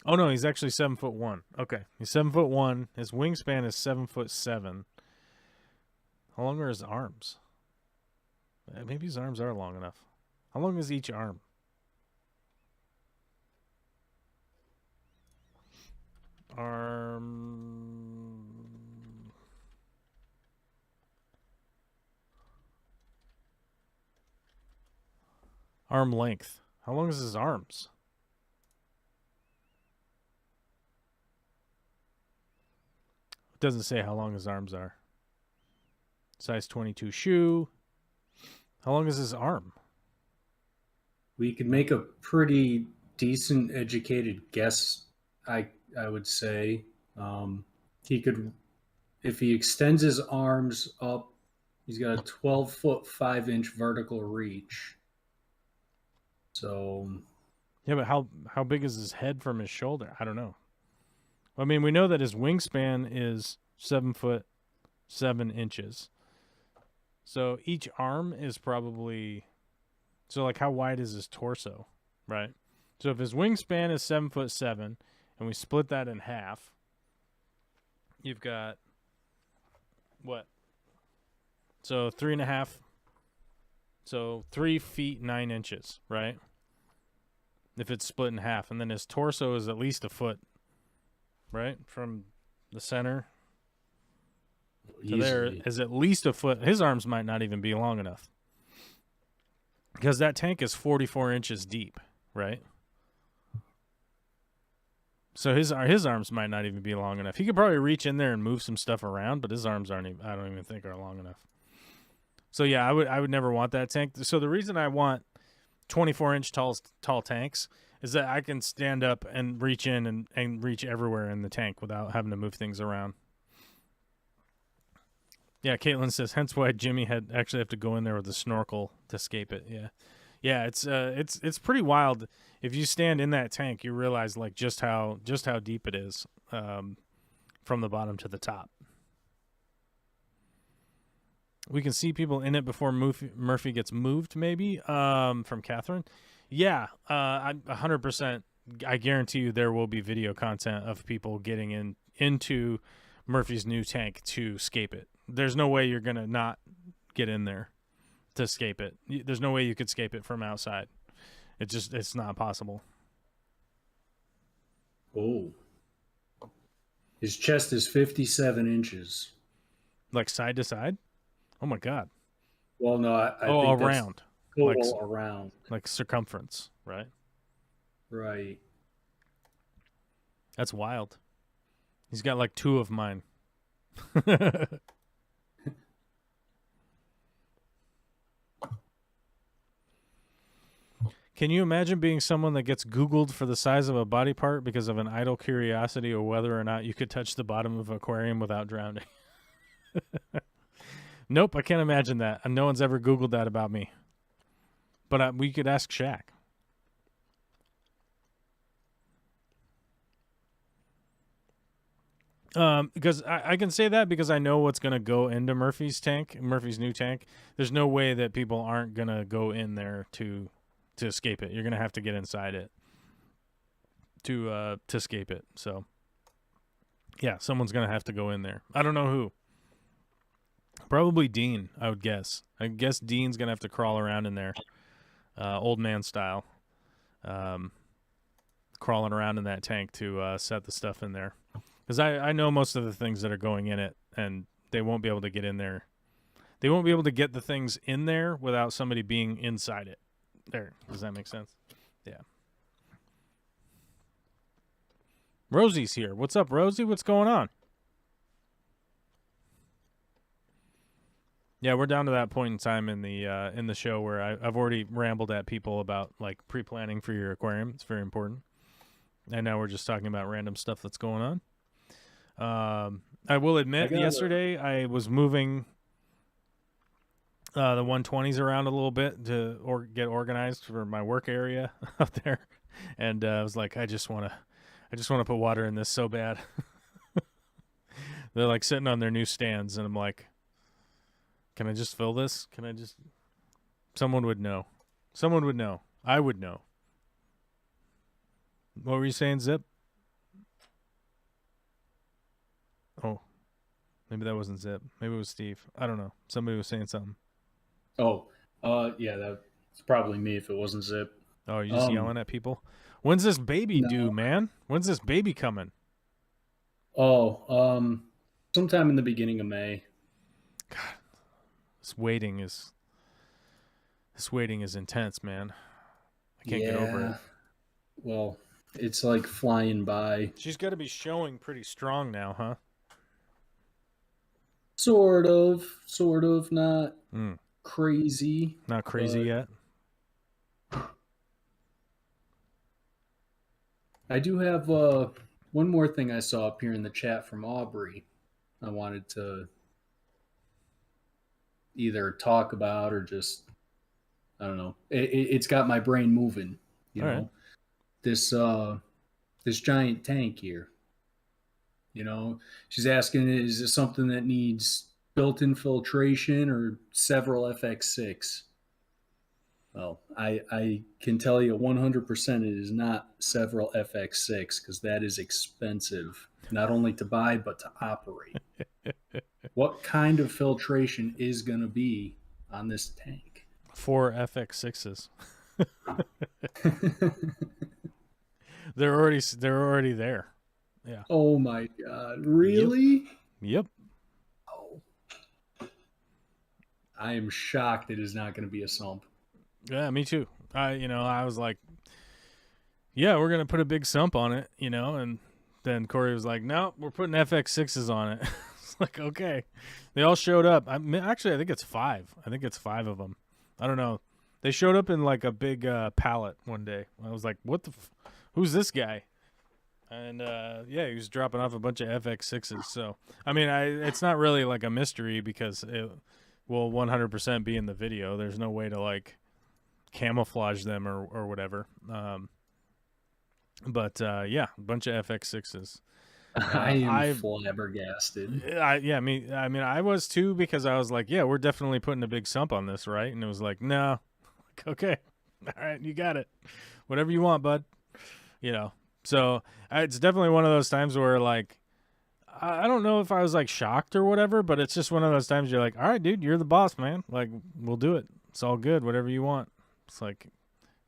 Oh no, he's actually 7'1". Okay, he's 7'1". His wingspan is 7'7". How long are his arms? Maybe his arms are long enough. How long is each arm? Arm length. How long is his arms? It doesn't say how long his arms are. Size 22 shoe. How long is his arm? We could make a pretty decent educated guess, I would say. He could, if he extends his arms up, he's got a 12-foot 5-inch vertical reach. So, yeah, but how big is his head from his shoulder? I don't know. I mean, we know that his wingspan is 7'7". So each arm is probably So like how wide is his torso, right? So if his wingspan is 7'7", and we split that in half, you've got what? So 3.5. So 3 feet 9 inches, right? If it's split in half, and then his torso is at least a foot, right, from the center to there is at least a foot. His arms might not even be long enough because that tank is 44 inches deep, right? So his arms might not even be long enough. He could probably reach in there and move some stuff around, but his arms aren't even, I don't even think are long enough. So yeah, I would never want that tank. So the reason I want 24-inch tall tanks is that I can stand up and reach in and reach everywhere in the tank without having to move things around. Yeah, Caitlin says, hence why Jimmy had actually have to go in there with a snorkel to escape it. Yeah, it's pretty wild. If you stand in that tank, you realize like just how deep it is from the bottom to the top. We can see people in it before Murphy gets moved, maybe, from Catherine. Yeah, I'm 100%. I guarantee you there will be video content of people getting into Murphy's new tank to escape it. There's no way you're going to not get in there to escape it. There's no way you could escape it from outside. It's not possible. Oh. His chest is 57 inches. Like side to side? Oh, my God. Well, no, I think around. Total around. Like circumference, right? Right. That's wild. He's got like 2 of mine. Can you imagine being someone that gets Googled for the size of a body part because of an idle curiosity or whether or not you could touch the bottom of an aquarium without drowning? Nope, I can't imagine that. And no one's ever Googled that about me. But we could ask Shaq. Because I can say that because I know what's going to go into Murphy's new tank. There's no way that people aren't going to go in there to escape it. You're going to have to get inside it to escape it. So, yeah, someone's going to have to go in there. I don't know who. Probably Dean, I would guess. I guess Dean's going to have to crawl around in there, old man style, crawling around in that tank to set the stuff in there. Because I know most of the things that are going in it, and they won't be able to get in there. They won't be able to get the things in there without somebody being inside it. There. Does that make sense? Yeah. Rosie's here. What's up, Rosie? What's going on? Yeah, we're down to that point in time in the show where I've already rambled at people about like pre-planning for your aquarium. It's very important. And now we're just talking about random stuff that's going on. I will admit, yesterday I was moving the 120s around a little bit to get organized for my work area out there, and I was like, I just want to put water in this so bad. They're like sitting on their new stands, and I'm like, can I just fill this? Someone would know. Someone would know. I would know. What were you saying, Zip? Oh, maybe that wasn't Zip. Maybe it was Steve. I don't know. Somebody was saying something. Oh, yeah, that's probably me if it wasn't Zip. Oh, you just yelling at people? When's this baby due, man? When's this baby coming? Oh, sometime in the beginning of May. God, this waiting is intense, man. I can't get over it. Well, it's like flying by. She's got to be showing pretty strong now, huh? Sort of, not crazy. Not crazy yet. I do have one more thing I saw up here in the chat from Aubrey. I wanted to either talk about or just, I don't know. It's got my brain moving, you know. Right. This giant tank here. You know, she's asking, is this something that needs built-in filtration or several FX6? Well, I can tell you 100% it is not several FX6 because that is expensive, not only to buy, but to operate. What kind of filtration is going to be on this tank? 4 FX6s. They're already there. Yeah. Oh my God. Really? Yep. Oh. I am shocked it is not going to be a sump. Yeah, me too. I was like, yeah, we're gonna put a big sump on it, and then Corey was like, no, we're putting FX6s on it. It's like, okay. They all showed up. Actually, I think it's 5. I think it's 5 of them. I don't know. They showed up in like a big pallet one day. I was like, what who's this guy? And yeah, he was dropping off a bunch of FX6s. So, I mean, it's not really like a mystery because it will 100% be in the video. There's no way to like camouflage them or whatever. But yeah, a bunch of FX6s. I am flabbergasted. I was too, because I was like, yeah, we're definitely putting a big sump on this, right? And it was like, no. Like, okay, all right, you got it. Whatever you want, bud. So it's definitely one of those times where like, I don't know if I was like shocked or whatever, but it's just one of those times you're like, all right, dude, you're the boss, man. Like, we'll do it. It's all good. Whatever you want. It's like,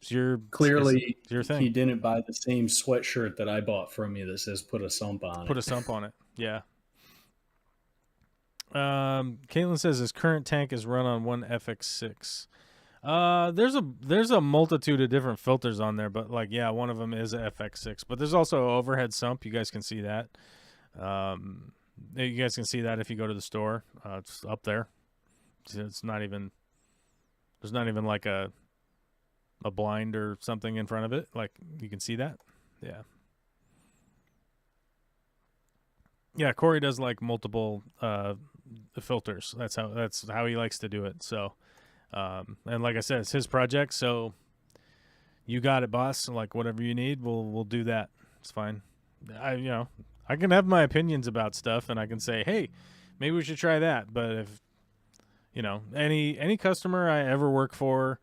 it's your thing. He didn't buy the same sweatshirt that I bought from you that says "put a sump on it." Put a sump on it. Yeah. Caitlin says his current tank is run on one FX6. There's a multitude of different filters on there, but like, yeah, one of them is a FX6. But there's also an overhead sump. You guys can see that. You guys can see that if you go to the store. It's up there. It's not even. There's not even like a blind or something in front of it. Like, you can see that. Yeah. Yeah, Corey does like multiple filters. That's how he likes to do it. So, and like I said, it's his project. So, you got it, boss. Like, whatever you need, we'll do that. It's fine. I can have my opinions about stuff, and I can say, hey, maybe we should try that. But if any customer I ever work for,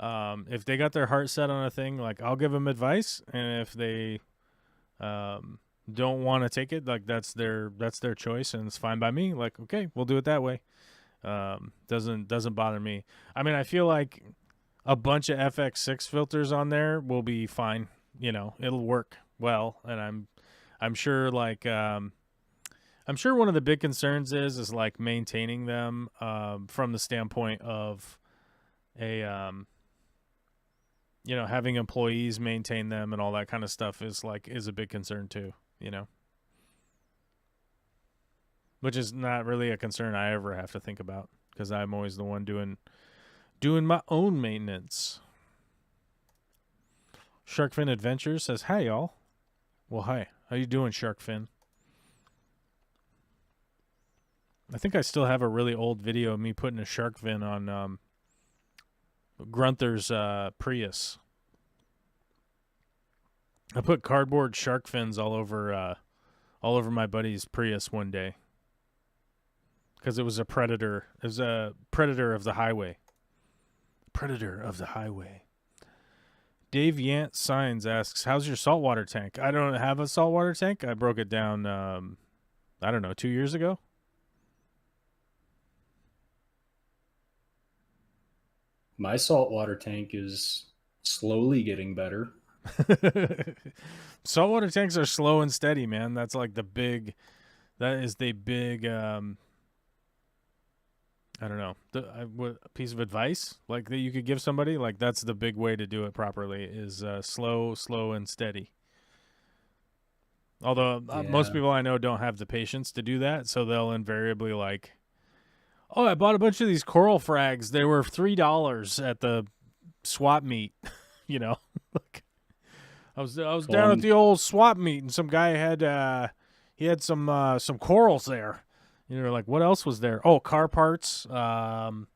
if they got their heart set on a thing, like, I'll give them advice, and if they don't want to take it, like, that's their choice, and it's fine by me. Like, okay, we'll do it that way. Doesn't bother me. I mean, I feel like a bunch of FX6 filters on there will be fine. It'll work well, and I'm sure like I'm sure one of the big concerns is like maintaining them from the standpoint of having employees maintain them and all that kind of stuff is a big concern too, which is not really a concern I ever have to think about because I'm always the one doing my own maintenance. Sharkfin Adventures says, "Hi y'all." Well, hi. How you doing, Sharkfin? I think I still have a really old video of me putting a shark fin on Grunther's Prius. I put cardboard shark fins all over my buddy's Prius one day because it was a predator. It was a predator of the highway. Predator of the highway. Dave Yant Signs asks, "How's your saltwater tank?" I don't have a saltwater tank. I broke it down. I don't know, 2 years ago. My saltwater tank is slowly getting better. Saltwater tanks are slow and steady, man. That's like that is the big, I don't know, what piece of advice like that you could give somebody. Like, that's the big way to do it properly is slow and steady. Although most people I know don't have the patience to do that. So they'll invariably like, oh, I bought a bunch of these coral frags. They were $3 at the swap meet. Like, I was down at the old swap meet, and some guy had he had some corals there. Like, what else was there? Oh, car parts. Old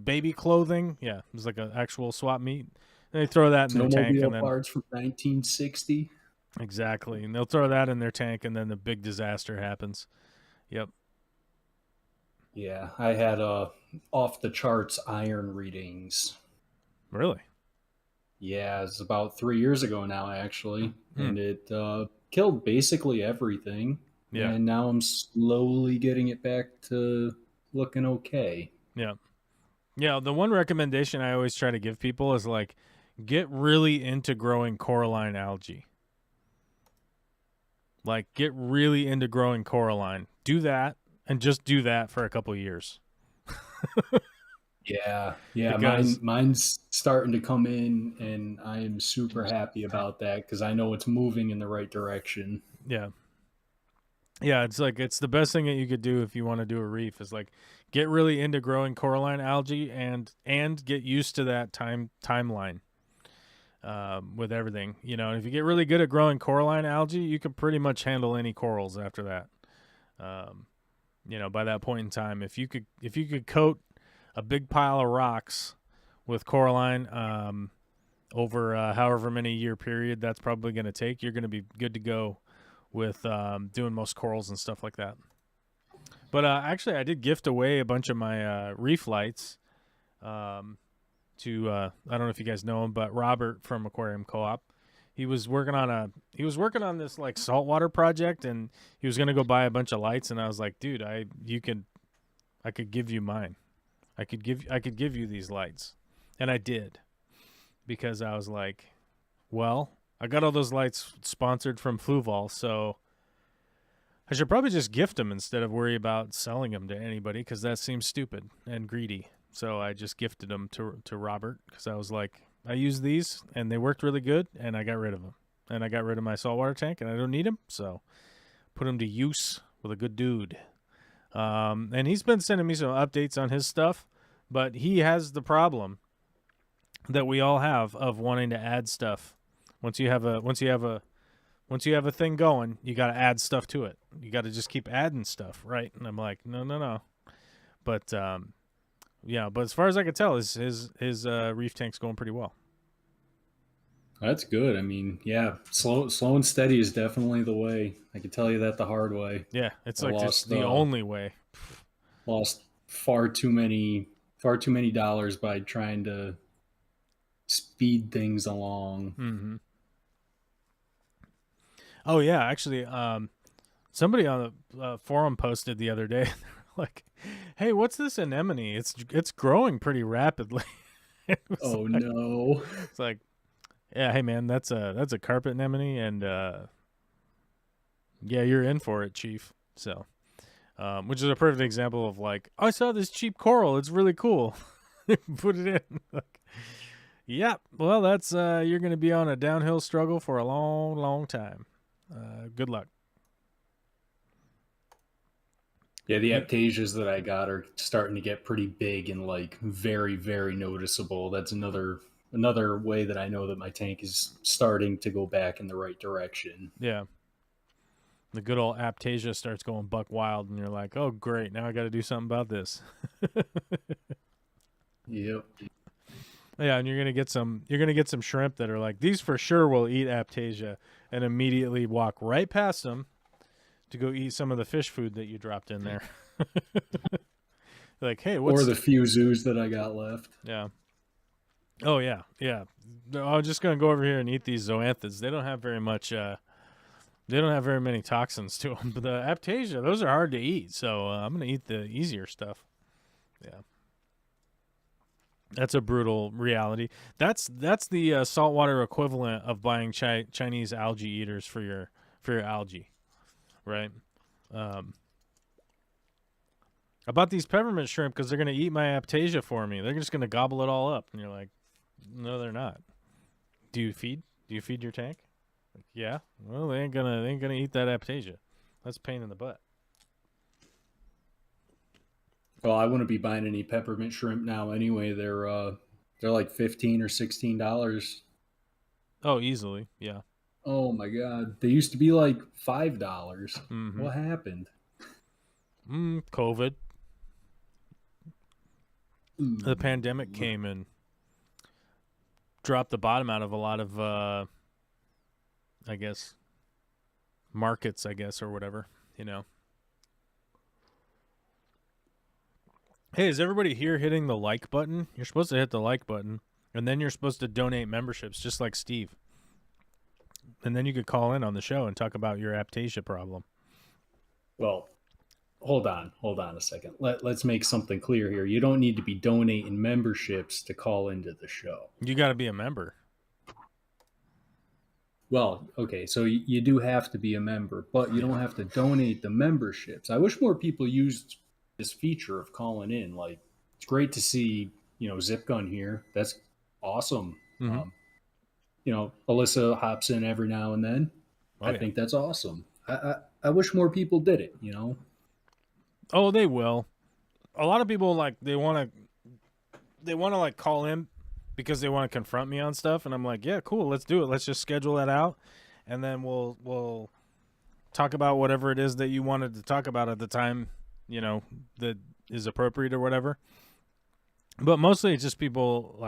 baby clothing. Yeah, it was like an actual swap meet. And they throw that in their tank, and then parts from 1960. Exactly, and they'll throw that in their tank, and then the big disaster happens. Yep. Yeah, I had off the charts iron readings Really? Yeah, it's about 3 years ago now, actually, Hmm. and it killed basically everything. Yeah. And now I'm slowly getting it back to looking okay. Yeah. Yeah. The one recommendation I always try to give people is like, get really into growing coralline algae. Like, get really into growing coralline. Do that, and just do that for a couple years. Yeah, Because mine's starting to come in, and I am super happy about that because I know it's moving in the right direction. yeah, it's like it's the best thing that you could do if you want to do a reef is like get really into growing coralline algae and get used to that timeline with everything. And if you get really good at growing coralline algae, you can pretty much handle any corals after that. By that point in time, if you could coat a big pile of rocks with coralline over however many year period that's probably going to take, you're going to be good to go with doing most corals and stuff like that. But actually, I did gift away a bunch of my reef lights to I don't know if you guys know him, but Robert from Aquarium Co-op. He was working on this like saltwater project, and he was gonna go buy a bunch of lights. And I was like, dude, I could give you mine. I could give you these lights, and I did, because I was like, well, I got all those lights sponsored from Fluval, so I should probably just gift them instead of worry about selling them to anybody, because that seems stupid and greedy. So I just gifted them to Robert, because I was like, I used these and they worked really good, and I got rid of them. And I got rid of my saltwater tank, and I don't need them, so put them to use with a good dude. And he's been sending me some updates on his stuff, but he has the problem that we all have of wanting to add stuff. Once you have a thing going, you got to add stuff to it. You got to just keep adding stuff, right? And I'm like, no. But yeah, but as far as I could tell, his reef tank's going pretty well. That's good. I mean, yeah, slow and steady is definitely the way. I can tell you that the hard way. Yeah, it's I like just the only way. Lost far too many dollars by trying to speed things along. Mm-hmm. Oh yeah, actually, somebody on the forum posted the other day, like, "Hey, what's this anemone? It's growing pretty rapidly." Oh like, no! It's like, yeah, hey man, that's a carpet anemone, and yeah, you're in for it, Chief. So, which is a perfect example of like, I saw this cheap coral, it's really cool, put it in. Like, yeah, well, that's you're gonna be on a downhill struggle for a long, long time. Good luck. Yeah, the aptasias that I got are starting to get pretty big and like very, very noticeable. That's another way that I know that my tank is starting to go back in the right direction. Yeah. The good old aptasia starts going buck wild, and you're like, oh great, now I got to do something about this. Yep. Yeah, and you're gonna get some shrimp that are like, these for sure will eat aptasia, and immediately walk right past them to go eat some of the fish food that you dropped in there. Like, hey, what's... Or the few zoos that I got left. Yeah. Oh yeah, yeah. I'm just gonna go over here and eat these zoanthids. They don't have very much. They don't have very many toxins to them. But the aptasia, those are hard to eat. So I'm gonna eat the easier stuff. Yeah. That's a brutal reality. That's the saltwater equivalent of buying Chinese algae eaters for your algae, right? I bought these peppermint shrimp because they're gonna eat my aptasia for me. They're just gonna gobble it all up, and you're like, no, they're not. Do you feed your tank? Like, yeah. Well, they ain't gonna eat that aptasia. That's a pain in the butt. Well, I wouldn't be buying any peppermint shrimp now anyway. They're like $15 or $16. Oh, easily, yeah. Oh my god, they used to be like $5. Mm-hmm. What happened? COVID. The pandemic came and dropped the bottom out of a lot of, I guess, markets, or whatever, you know. Hey, is everybody here hitting the like button? You're supposed to hit the like button. And then you're supposed to donate memberships, just like Steve. And then you could call in on the show and talk about your Aptasia problem. Well, hold on a second. Let's make something clear here. You don't need to be donating memberships to call into the show. You got to be a member. Well, okay, so you do have to be a member, but you don't have to donate the memberships. I wish more people used this feature of calling in. Like, it's great to see, Zip Gun here. That's awesome. Mm-hmm. Alyssa hops in every now and then. I think that's awesome. I wish more people did it, Oh, they will. A lot of people they want to like call in because they want to confront me on stuff, and I'm like, yeah, cool, let's do it. Let's just schedule that out, and then we'll talk about whatever it is that you wanted to talk about at the time, that is appropriate or whatever. But mostly it's just people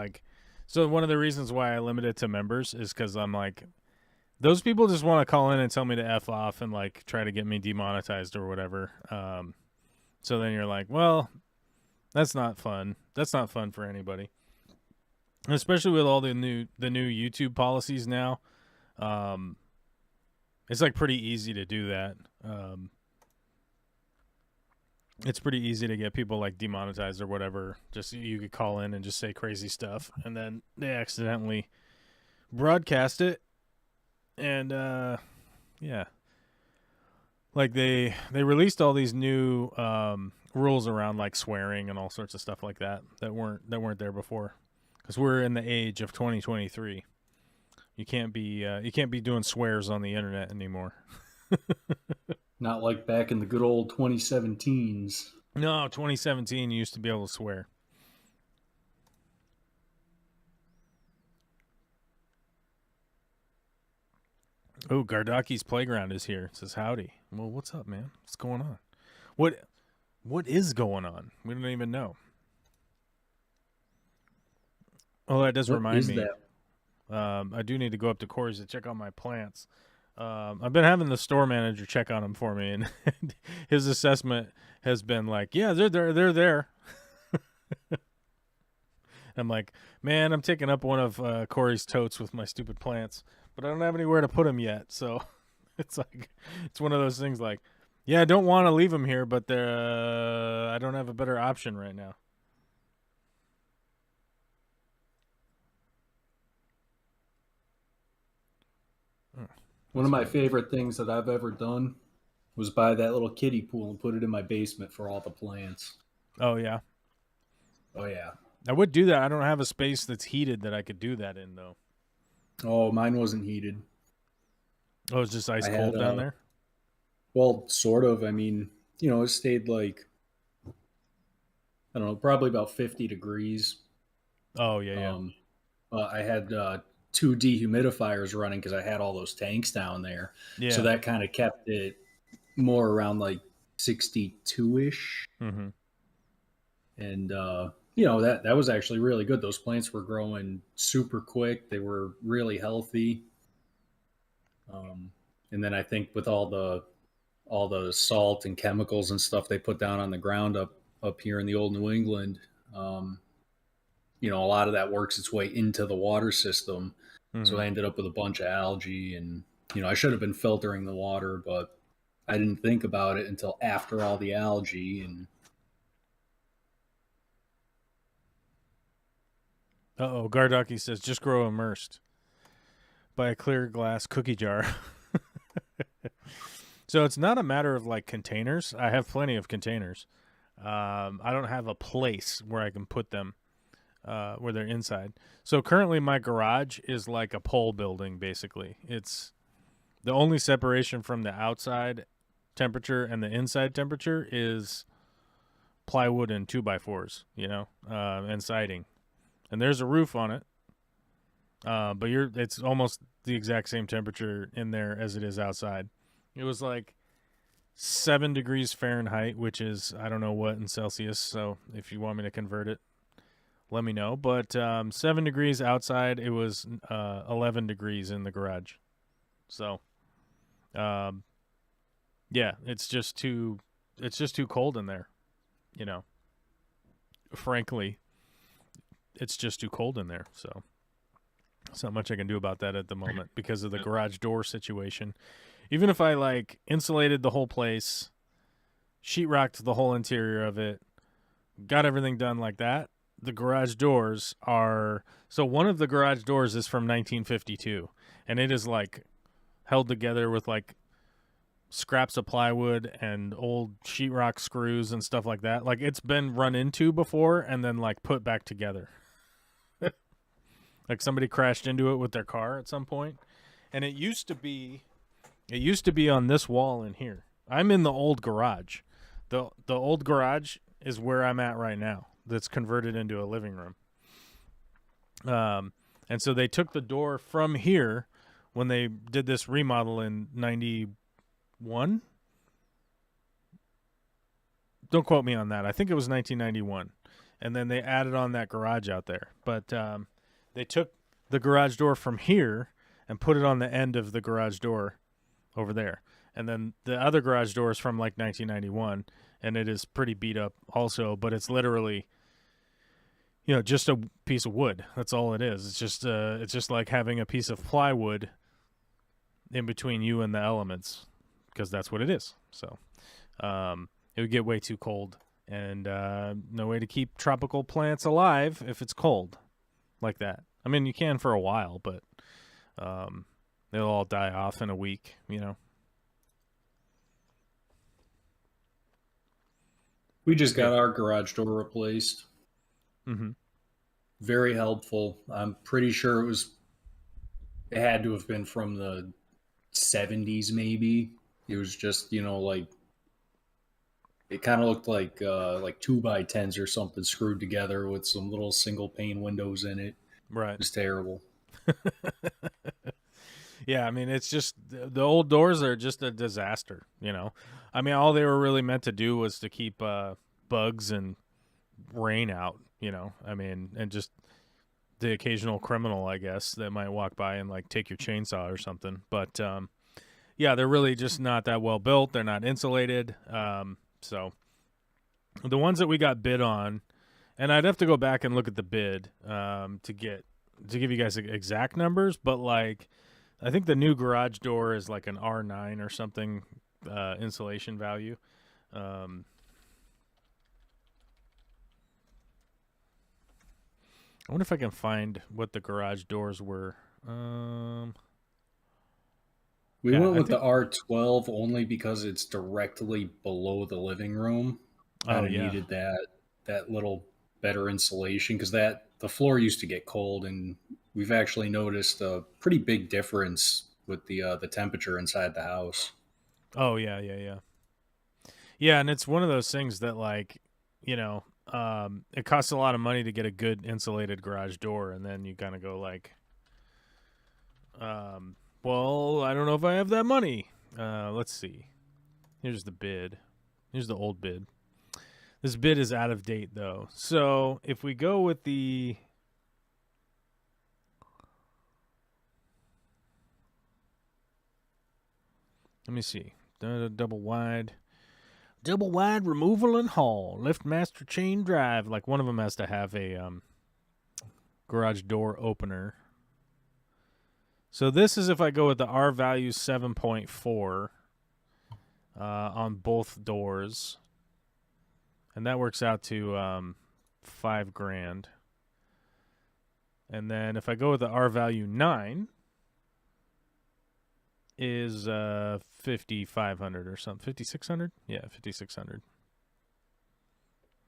so one of the reasons why I limit it to members is because I'm like, those people just want to call in and tell me to F off and try to get me demonetized or whatever. So then you're like, well, that's not fun. That's not fun for anybody. And especially with all the new YouTube policies now. It's pretty easy to do that. It's pretty easy to get people demonetized or whatever. Just you could call in and just say crazy stuff, and then they accidentally broadcast it. And yeah, they released all these new rules around swearing and all sorts of stuff like that weren't there before, because we're in the age of 2023. You can't be doing swears on the internet anymore. Not like back in the good old 2017s. No, 2017 you used to be able to swear. Oh, Gardaki's Playground is here. It says howdy. Well, what's up, man? What's going on? What is going on? We don't even know. Oh, that does remind me. I do need to go up to Corey's to check on my plants. I've been having the store manager check on them for me, and his assessment has been yeah, they're there. I'm like, man, I'm taking up one of Corey's totes with my stupid plants, but I don't have anywhere to put them yet. So it's one of those things yeah, I don't want to leave them here, but I don't have a better option right now. One of my favorite things that I've ever done was buy that little kiddie pool and put it in my basement for all the plants. Oh, yeah. Oh, yeah. I would do that. I don't have a space that's heated that I could do that in, though. Oh, mine wasn't heated. Oh, it's just ice cold down there? Well, sort of. I mean, it stayed I don't know, probably about 50 degrees. Oh, yeah. I had 2 dehumidifiers running because I had all those tanks down there. Yeah. So that kind of kept it more around 62-ish. Mm-hmm. And, that was actually really good. Those plants were growing super quick. They were really healthy. And then I think with all the salt and chemicals and stuff they put down on the ground up here in the old New England, a lot of that works its way into the water system. Mm-hmm. So I ended up with a bunch of algae, and, I should have been filtering the water, but I didn't think about it until after all the algae. And uh-oh, Gardaki says, just grow immersed. Buy a clear glass cookie jar. So it's not a matter of containers. I have plenty of containers. I don't have a place where I can put them where they're inside. So currently my garage is like a pole building, basically. It's the only separation from the outside temperature and the inside temperature is plywood and 2x4s, and siding. And there's a roof on it. But it's almost the exact same temperature in there as it is outside. It was 7 degrees Fahrenheit, which is, I don't know what in Celsius. So if you want me to convert it, let me know. But 7 degrees outside, it was 11 degrees in the garage. So, yeah, it's just too cold in there, frankly. it's just too cold in there. So there's not much I can do about that at the moment because of the garage door situation. Even if I like insulated the whole place, sheetrocked the whole interior of it, got everything done like that, the garage doors are... So one of the garage doors is from 1952, and it is like held together with like scraps of plywood and old sheetrock screws and stuff like that. Like it's been run into before and then like put back together. Like somebody crashed into it with their car at some point. And it used to be on this wall in here. I'm in the old garage. The old garage is where I'm at right now. That's converted into a living room. And so they took the door from here when they did this remodel in 91. Don't quote me on that. I think it was 1991. And then they added on that garage out there. But they took the garage door from here and put it on the end of the garage door over there. And then the other garage door is from like 1991, and it is pretty beat up also, but it's literally, you know, just a piece of wood. That's all it is. It's just like having a piece of plywood in between you and the elements, because that's what it is. So it would get way too cold, and no way to keep tropical plants alive if it's cold like that. I mean, you can for a while, but they'll all die off in a week, you know. We just got our garage door replaced. Mm-hmm. Very helpful. I'm pretty sure it had to have been from the 70s, maybe. It was just, you know, like, it kind of looked like 2x10s or something screwed together with some little single pane windows in it. Right. It was terrible. Yeah, I mean, it's just the old doors are just a disaster, you know. I mean, all they were really meant to do was to keep bugs and rain out, you know. I mean, and just the occasional criminal, I guess, that might walk by and like take your chainsaw or something. But yeah, they're really just not that well built. They're not insulated. So the ones that we got bid on, and I'd have to go back and look at the bid to give you guys exact numbers, but like I think the new garage door is like an R9 or something insulation value. I wonder if I can find what the garage doors were. We went with the R12 only because it's directly below the living room. Oh, yeah. Needed that little better insulation because the floor used to get cold, and we've actually noticed a pretty big difference with the temperature inside the house. Oh yeah. Yeah, and it's one of those things that, like, you know, it costs a lot of money to get a good insulated garage door, and then you kind of go like, well, I don't know if I have that money. Let's see. Here's the bid. Here's the old bid. This bid is out of date, though. So if we go with the... Let me see. Double wide removal and haul. Liftmaster chain drive. Like, one of them has to have a garage door opener. So this is if I go with the R value 7.4 on both doors. And that works out to $5,000. And then if I go with the R value 9 is 5,500 or something. 5,600? Yeah, 5,600.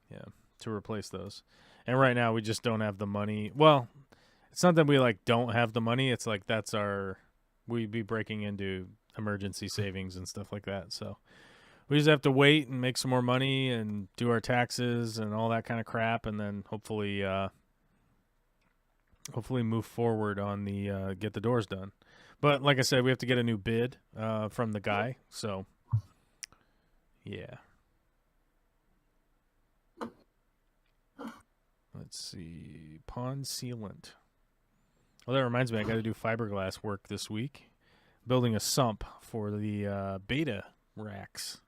Yeah, to replace those. And right now we just don't have the money. Well, it's not that we like don't have the money. It's like we'd be breaking into emergency savings and stuff like that. So we just have to wait and make some more money and do our taxes and all that kind of crap, and then hopefully move forward on the get the doors done. But like I said, we have to get a new bid from the guy. So yeah. Let's see. Pond sealant. Well, that reminds me, I got to do fiberglass work this week. Building a sump for the beta racks.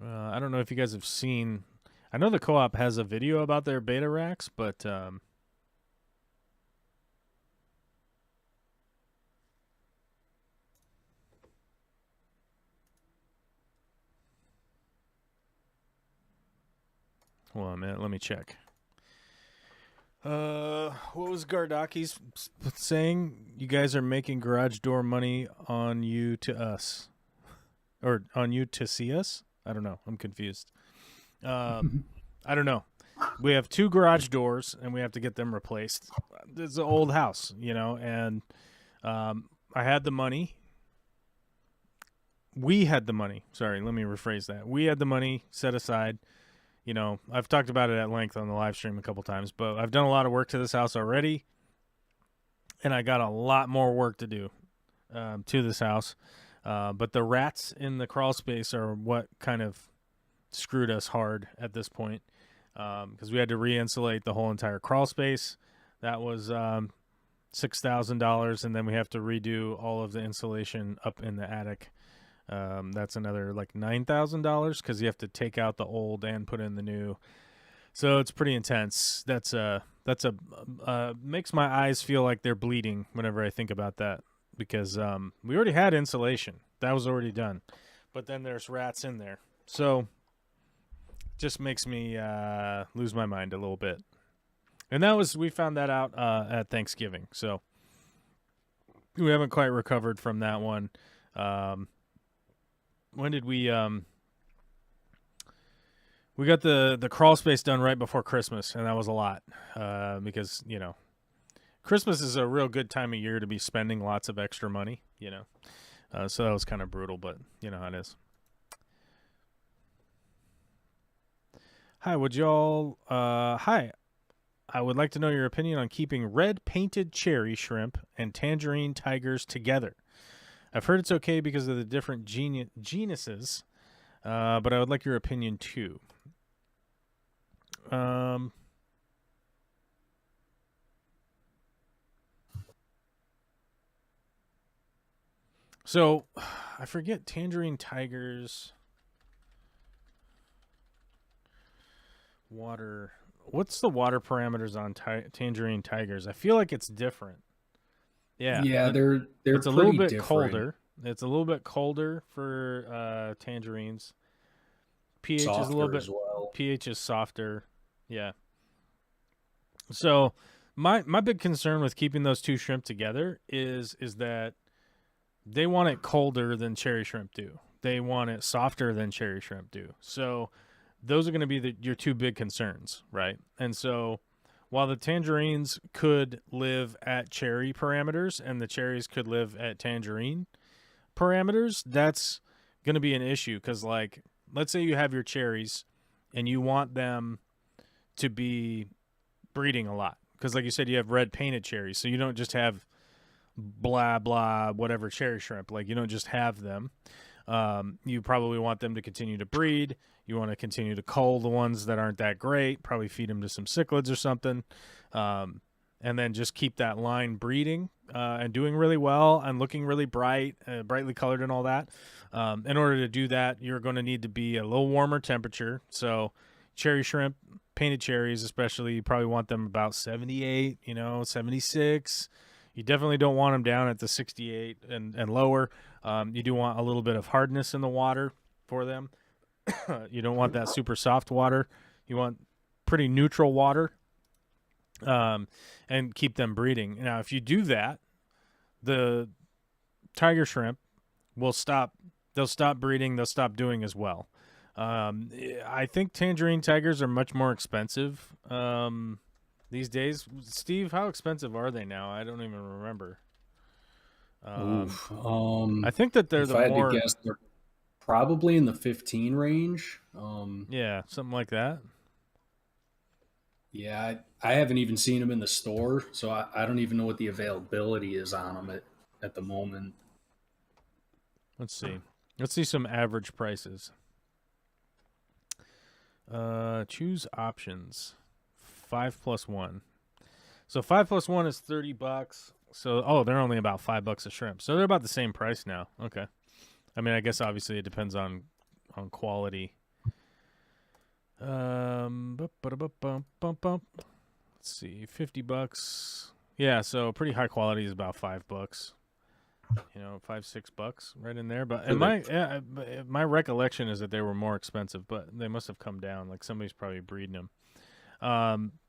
I don't know if you guys have seen. I know the co-op has a video about their beta racks, but hold on a minute. Let me check. What was Gardaki's saying? You guys are making garage door money on you to us, or on you to see us? I don't know. I'm confused. I don't know. We have 2 garage doors, and we have to get them replaced. It's an old house, and I had the money. We had the money. Sorry, let me rephrase that. We had the money set aside. I've talked about it at length on the live stream a couple times, but I've done a lot of work to this house already, and I got a lot more work to do to this house. But the rats in the crawl space are what kind of screwed us hard at this point, because we had to re-insulate the whole entire crawl space. That was $6,000, and then we have to redo all of the insulation up in the attic. That's another like $9,000 because you have to take out the old and put in the new. So it's pretty intense. That's makes my eyes feel like they're bleeding whenever I think about that, because we already had insulation. That was already done. But then there's rats in there. So just makes me lose my mind a little bit. And we found that out at Thanksgiving. So we haven't quite recovered from that one. When did we got the crawl space done right before Christmas, and that was a lot because Christmas is a real good time of year to be spending lots of extra money, so that was kind of brutal, but you know how it is. Hi, I would like to know your opinion on keeping red painted cherry shrimp and tangerine tigers together. I've heard it's okay because of the different genuses, but I would like your opinion too. So, I forget tangerine tigers. Water. What's the water parameters on tangerine tigers? I feel like it's different. Yeah, they're it's a little bit different. colder. It's a little bit colder for tangerines. pH Softer is a little bit. as well. pH is softer. Yeah. So my big concern with keeping those 2 shrimp together is that they want it colder than cherry shrimp do. They want it softer than cherry shrimp do. So those are going to be your 2 big concerns, right? And so while the tangerines could live at cherry parameters and the cherries could live at tangerine parameters, that's going to be an issue because, like, let's say you have your cherries and you want them to be breeding a lot because, like you said, you have red painted cherries, so you don't just have blah, blah, whatever cherry shrimp. Like, you don't just have them. You probably want them to continue to breed. You want to continue to cull the ones that aren't that great, probably feed them to some cichlids or something, and then just keep that line breeding and doing really well and looking really brightly colored and all that. In order to do that, you're going to need to be a little warmer temperature. So cherry shrimp, painted cherries especially, you probably want them about 78, 76. You definitely don't want them down at the 68 and lower. You do want a little bit of hardness in the water for them. You don't want that super soft water. You want pretty neutral water, and keep them breeding. Now, if you do that, the tiger shrimp will stop. They'll stop breeding. They'll stop doing as well. I think tangerine tigers are much more expensive these days. Steve, how expensive are they now? I don't even remember. I think that they're if I had to guess, they're probably in the 15 range. Yeah, something like that. Yeah, I haven't even seen them in the store, so I don't even know what the availability is on them at the moment. Let's see. Let's see some average prices. Choose options. 5+1. So 5+1 is $30. So they're only about $5 a shrimp. So they're about the same price now. Okay. I mean, I guess obviously it depends on quality. Let's see, $50. Yeah, so pretty high quality is about $5. $5-6 right in there. But my recollection is that they were more expensive, but they must have come down. Like somebody's probably breeding them.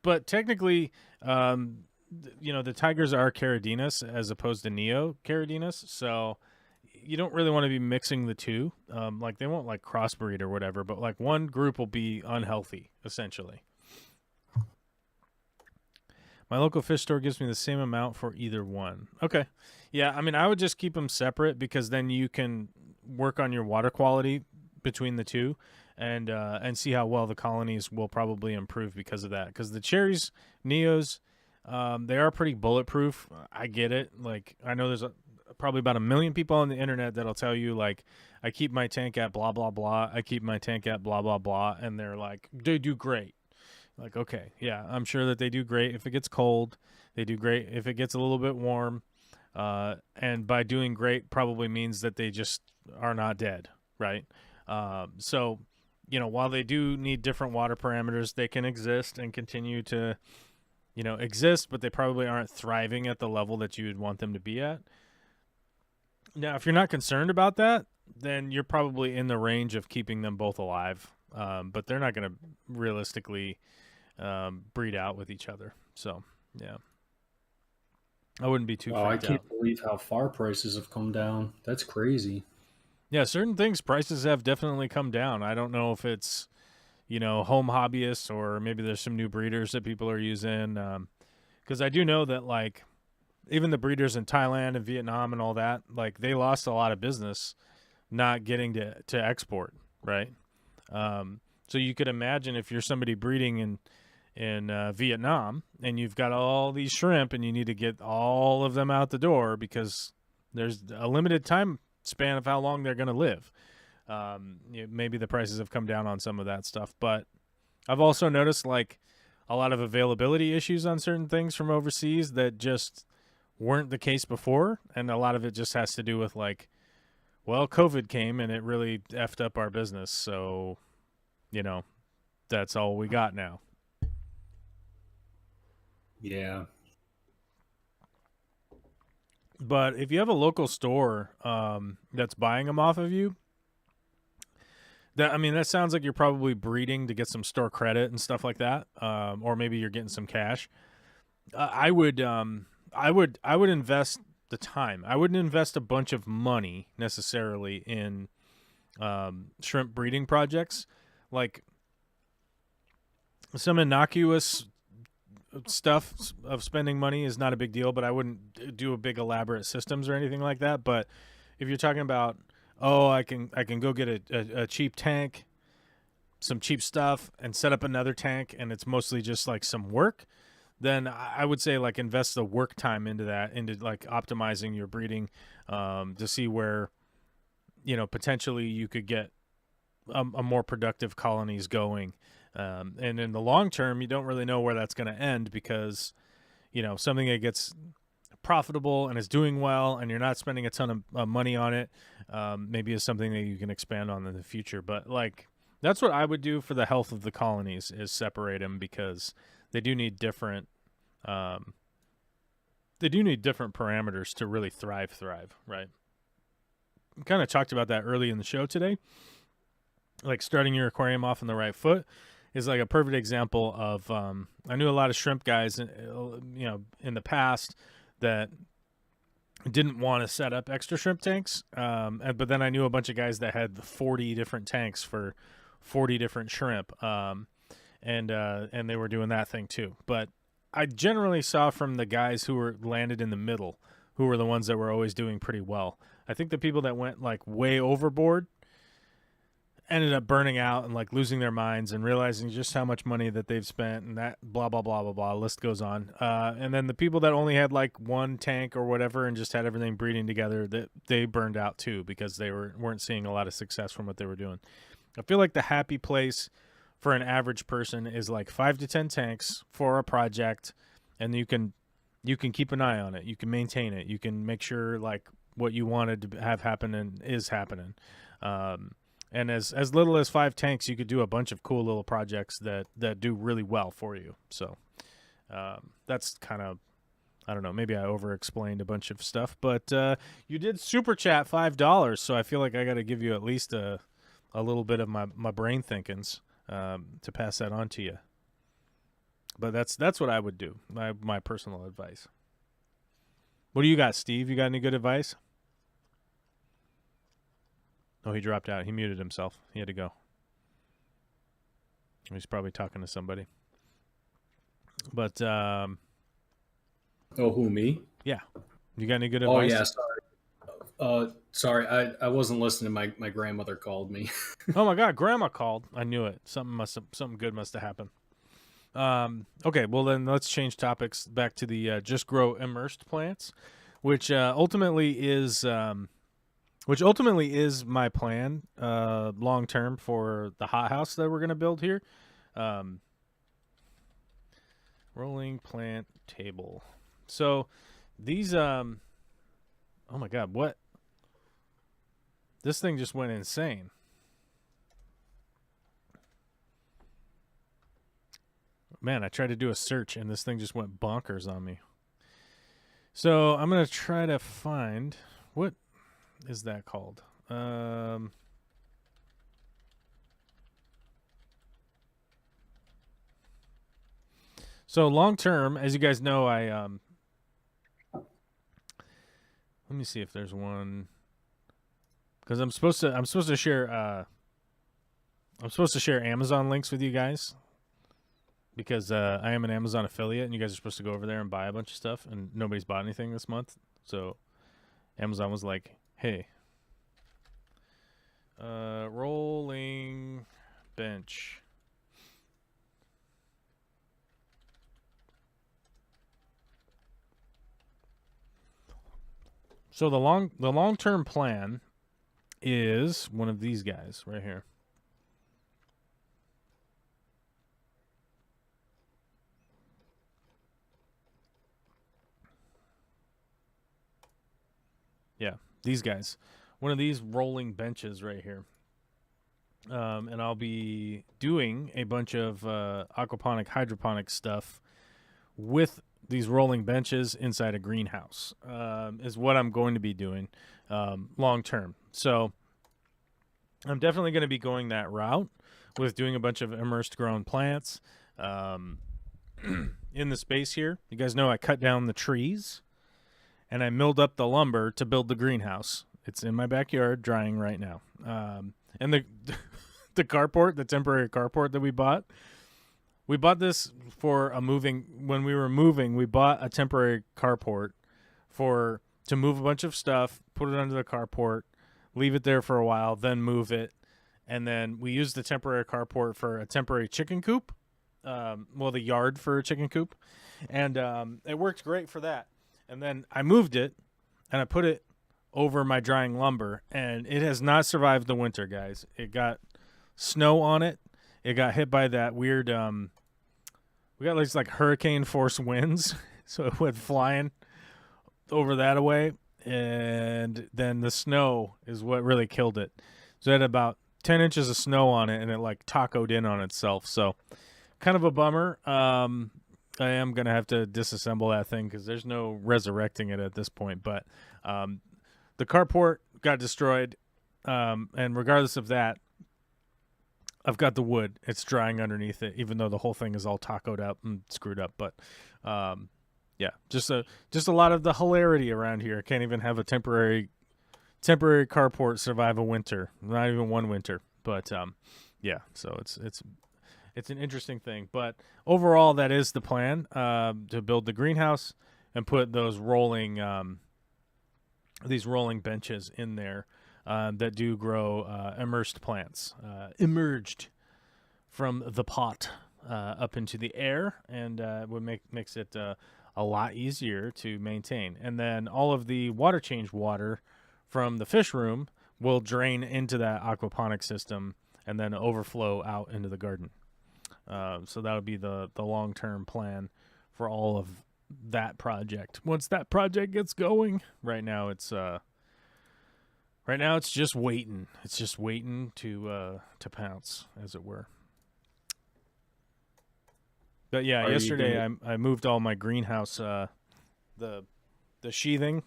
But technically, the tigers are Caridinus as opposed to Neo Caridinus, so you don't really want to be mixing the two. Like they won't like crossbreed or whatever, but like one group will be unhealthy essentially. My local fish store gives me the same amount for either one. Okay. Yeah, I mean, I would just keep them separate because then you can work on your water quality between the two and see how well the colonies will probably improve because of that. Because the cherries, Neos, they are pretty bulletproof. I get it. Like, I know there's probably about 1 million people on the internet that'll tell you, like, I keep my tank at blah, blah, blah. I keep my tank at blah, blah, blah. And they're like, they do great. Like, okay, yeah, I'm sure that they do great if it gets cold. They do great if it gets a little bit warm. And by doing great probably means that they just are not dead, right? So, while they do need different water parameters, they can exist and continue to, exist, but they probably aren't thriving at the level that you would want them to be at. Now, if you're not concerned about that, then you're probably in the range of keeping them both alive. But they're not going to realistically breed out with each other. So, yeah. I wouldn't be too freaked out. I can't believe how far prices have come down. That's crazy. Yeah, certain things, prices have definitely come down. I don't know if it's, home hobbyists or maybe there's some new breeders that people are using. Because I do know that, like, even the breeders in Thailand and Vietnam and all that, like, they lost a lot of business not getting to export, right? So you could imagine if you're somebody breeding in Vietnam and you've got all these shrimp and you need to get all of them out the door because there's a limited time span of how long they're going to live. Maybe the prices have come down on some of that stuff, but I've also noticed like a lot of availability issues on certain things from overseas that just weren't the case before. And a lot of it just has to do with like, well, COVID came and it really effed up our business. So, that's all we got now. Yeah. But if you have a local store that's buying them off of you, that sounds like you're probably breeding to get some store credit and stuff like that, or maybe you're getting some cash. I would invest the time. I wouldn't invest a bunch of money necessarily in shrimp breeding projects. Like some innocuous stuff of spending money is not a big deal, but I wouldn't do a big elaborate systems or anything like that. But if you're talking about, I can go get a cheap tank, some cheap stuff, and set up another tank, and it's mostly just like some work, then I would say like invest the work time into that, into like optimizing your breeding to see where, potentially you could get a more productive colonies going. And in the long term, you don't really know where that's going to end because, something that gets profitable and is doing well and you're not spending a ton of money on it, maybe is something that you can expand on in the future. But like, that's what I would do for the health of the colonies is separate them because they do need different, parameters to really thrive, right? We kind of talked about that early in the show today. Like starting your aquarium off on the right foot is like a perfect example of, I knew a lot of shrimp guys, in the past that didn't want to set up extra shrimp tanks. But then I knew a bunch of guys that had 40 different tanks for 40 different shrimp. And they were doing that thing too. But I generally saw from the guys who were landed in the middle, who were the ones that were always doing pretty well. I think the people that went like way overboard ended up burning out and like losing their minds and realizing just how much money that they've spent and that blah, blah, blah, blah, blah, list goes on. And then the people that only had like one tank or whatever and just had everything breeding together, that they burned out too because they weren't seeing a lot of success from what they were doing. I feel like the happy place for an average person is like 5 to 10 tanks for a project, and you can keep an eye on it. You can maintain it. You can make sure like what you wanted to have happen is happening. And as little as 5 tanks, you could do a bunch of cool little projects that do really well for you. So that's kind of, I don't know, maybe I over-explained a bunch of stuff. But you did super chat $5, so I feel like I got to give you at least a little bit of my brain thinkings to pass that on to you. But that's what I would do, my personal advice. What do you got, Steve? You got any good advice? Oh, he dropped out. He muted himself. He had to go. He's probably talking to somebody. But, oh, who, me? Yeah. You got any good advice? Oh, yeah, sorry. Sorry, I wasn't listening. My grandmother called me. Oh, my God. Grandma called. I knew it. Something good must have happened. Okay, well, then let's change topics back to the Just Grow immersed plants, which ultimately is my plan long term for the hothouse that we're going to build here. Rolling plant table. So these oh my God, what? This thing just went insane. Man, I tried to do a search and this thing just went bonkers on me. So I'm going to try to find, what is that called? So long term, as you guys know, let me see if there's one, because I'm supposed to share Amazon links with you guys, because I am an Amazon affiliate and you guys are supposed to go over there and buy a bunch of stuff, and nobody's bought anything this month. So Amazon was like, hey, rolling bench. So the long-term plan is one of these guys right here. Yeah, these guys. One of these rolling benches right here. And I'll be doing a bunch of aquaponic, hydroponic stuff with these rolling benches inside a greenhouse, is what I'm going to be doing long term. So I'm definitely going to be going that route with doing a bunch of immersed grown plants in the space here. You guys know I cut down the trees and I milled up the lumber to build the greenhouse. It's in my backyard drying right now. And the the carport, the temporary carport that we bought this for when we were moving, we bought a temporary carport to move a bunch of stuff, put it under the carport, leave it there for a while, then move it. And then we used the temporary carport for a temporary chicken coop. The yard for a chicken coop. And it worked great for that. And then I moved it and I put it over my drying lumber, and it has not survived the winter, guys. It got snow on it. It got hit by that weird, we got like hurricane force winds. So it went flying over that away. And then the snow is what really killed it. So it had about 10 inches of snow on it, and it like tacoed in on itself. So kind of a bummer. I am going to have to disassemble that thing because there's no resurrecting it at this point. But the carport got destroyed. And regardless of that, I've got the wood. It's drying underneath it, even though the whole thing is all tacoed up and screwed up. But yeah, just a lot of the hilarity around here. I can't even have a temporary carport survive a winter, not even one winter. But yeah, so it's an interesting thing. But overall, that is the plan, to build the greenhouse and put those these rolling benches in there that do grow immersed plants, emerged from the pot up into the air, and what makes it a lot easier to maintain. And then all of the water change water from the fish room will drain into that aquaponic system and then overflow out into the garden. So that'll be the long-term plan for all of that project. Once that project gets going, right now it's Right now, it's just waiting. It's just waiting to pounce, as it were. But yeah, Are you yesterday gonna- I moved all my greenhouse the sheathing,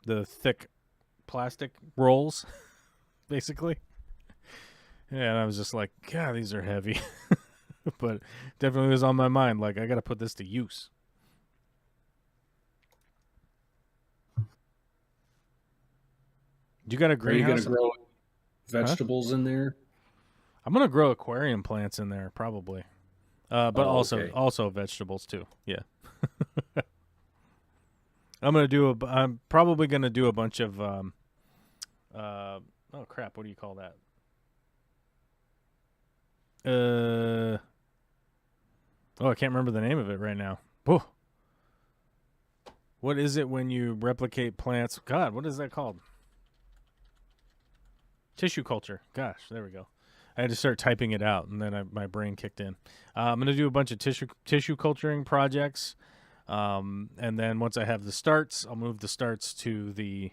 the thick plastic rolls, basically. Yeah, and I was just like, God, these are heavy. But definitely was on my mind. Like, I got to put this to use. You got a Are you going greenhouse? to grow vegetables in there? I'm gonna grow aquarium plants in there, probably. But Oh, also okay. also vegetables too. Yeah. I'm probably gonna do a bunch of oh crap, what do you call that? Oh, I can't remember the name of it right now. Oh. What is it when you replicate plants? God, what is that called? Tissue culture. Gosh, there we go. I had to start typing it out, and then my brain kicked in. I'm going to do a bunch of tissue culturing projects, and then once I have the starts, I'll move the starts to the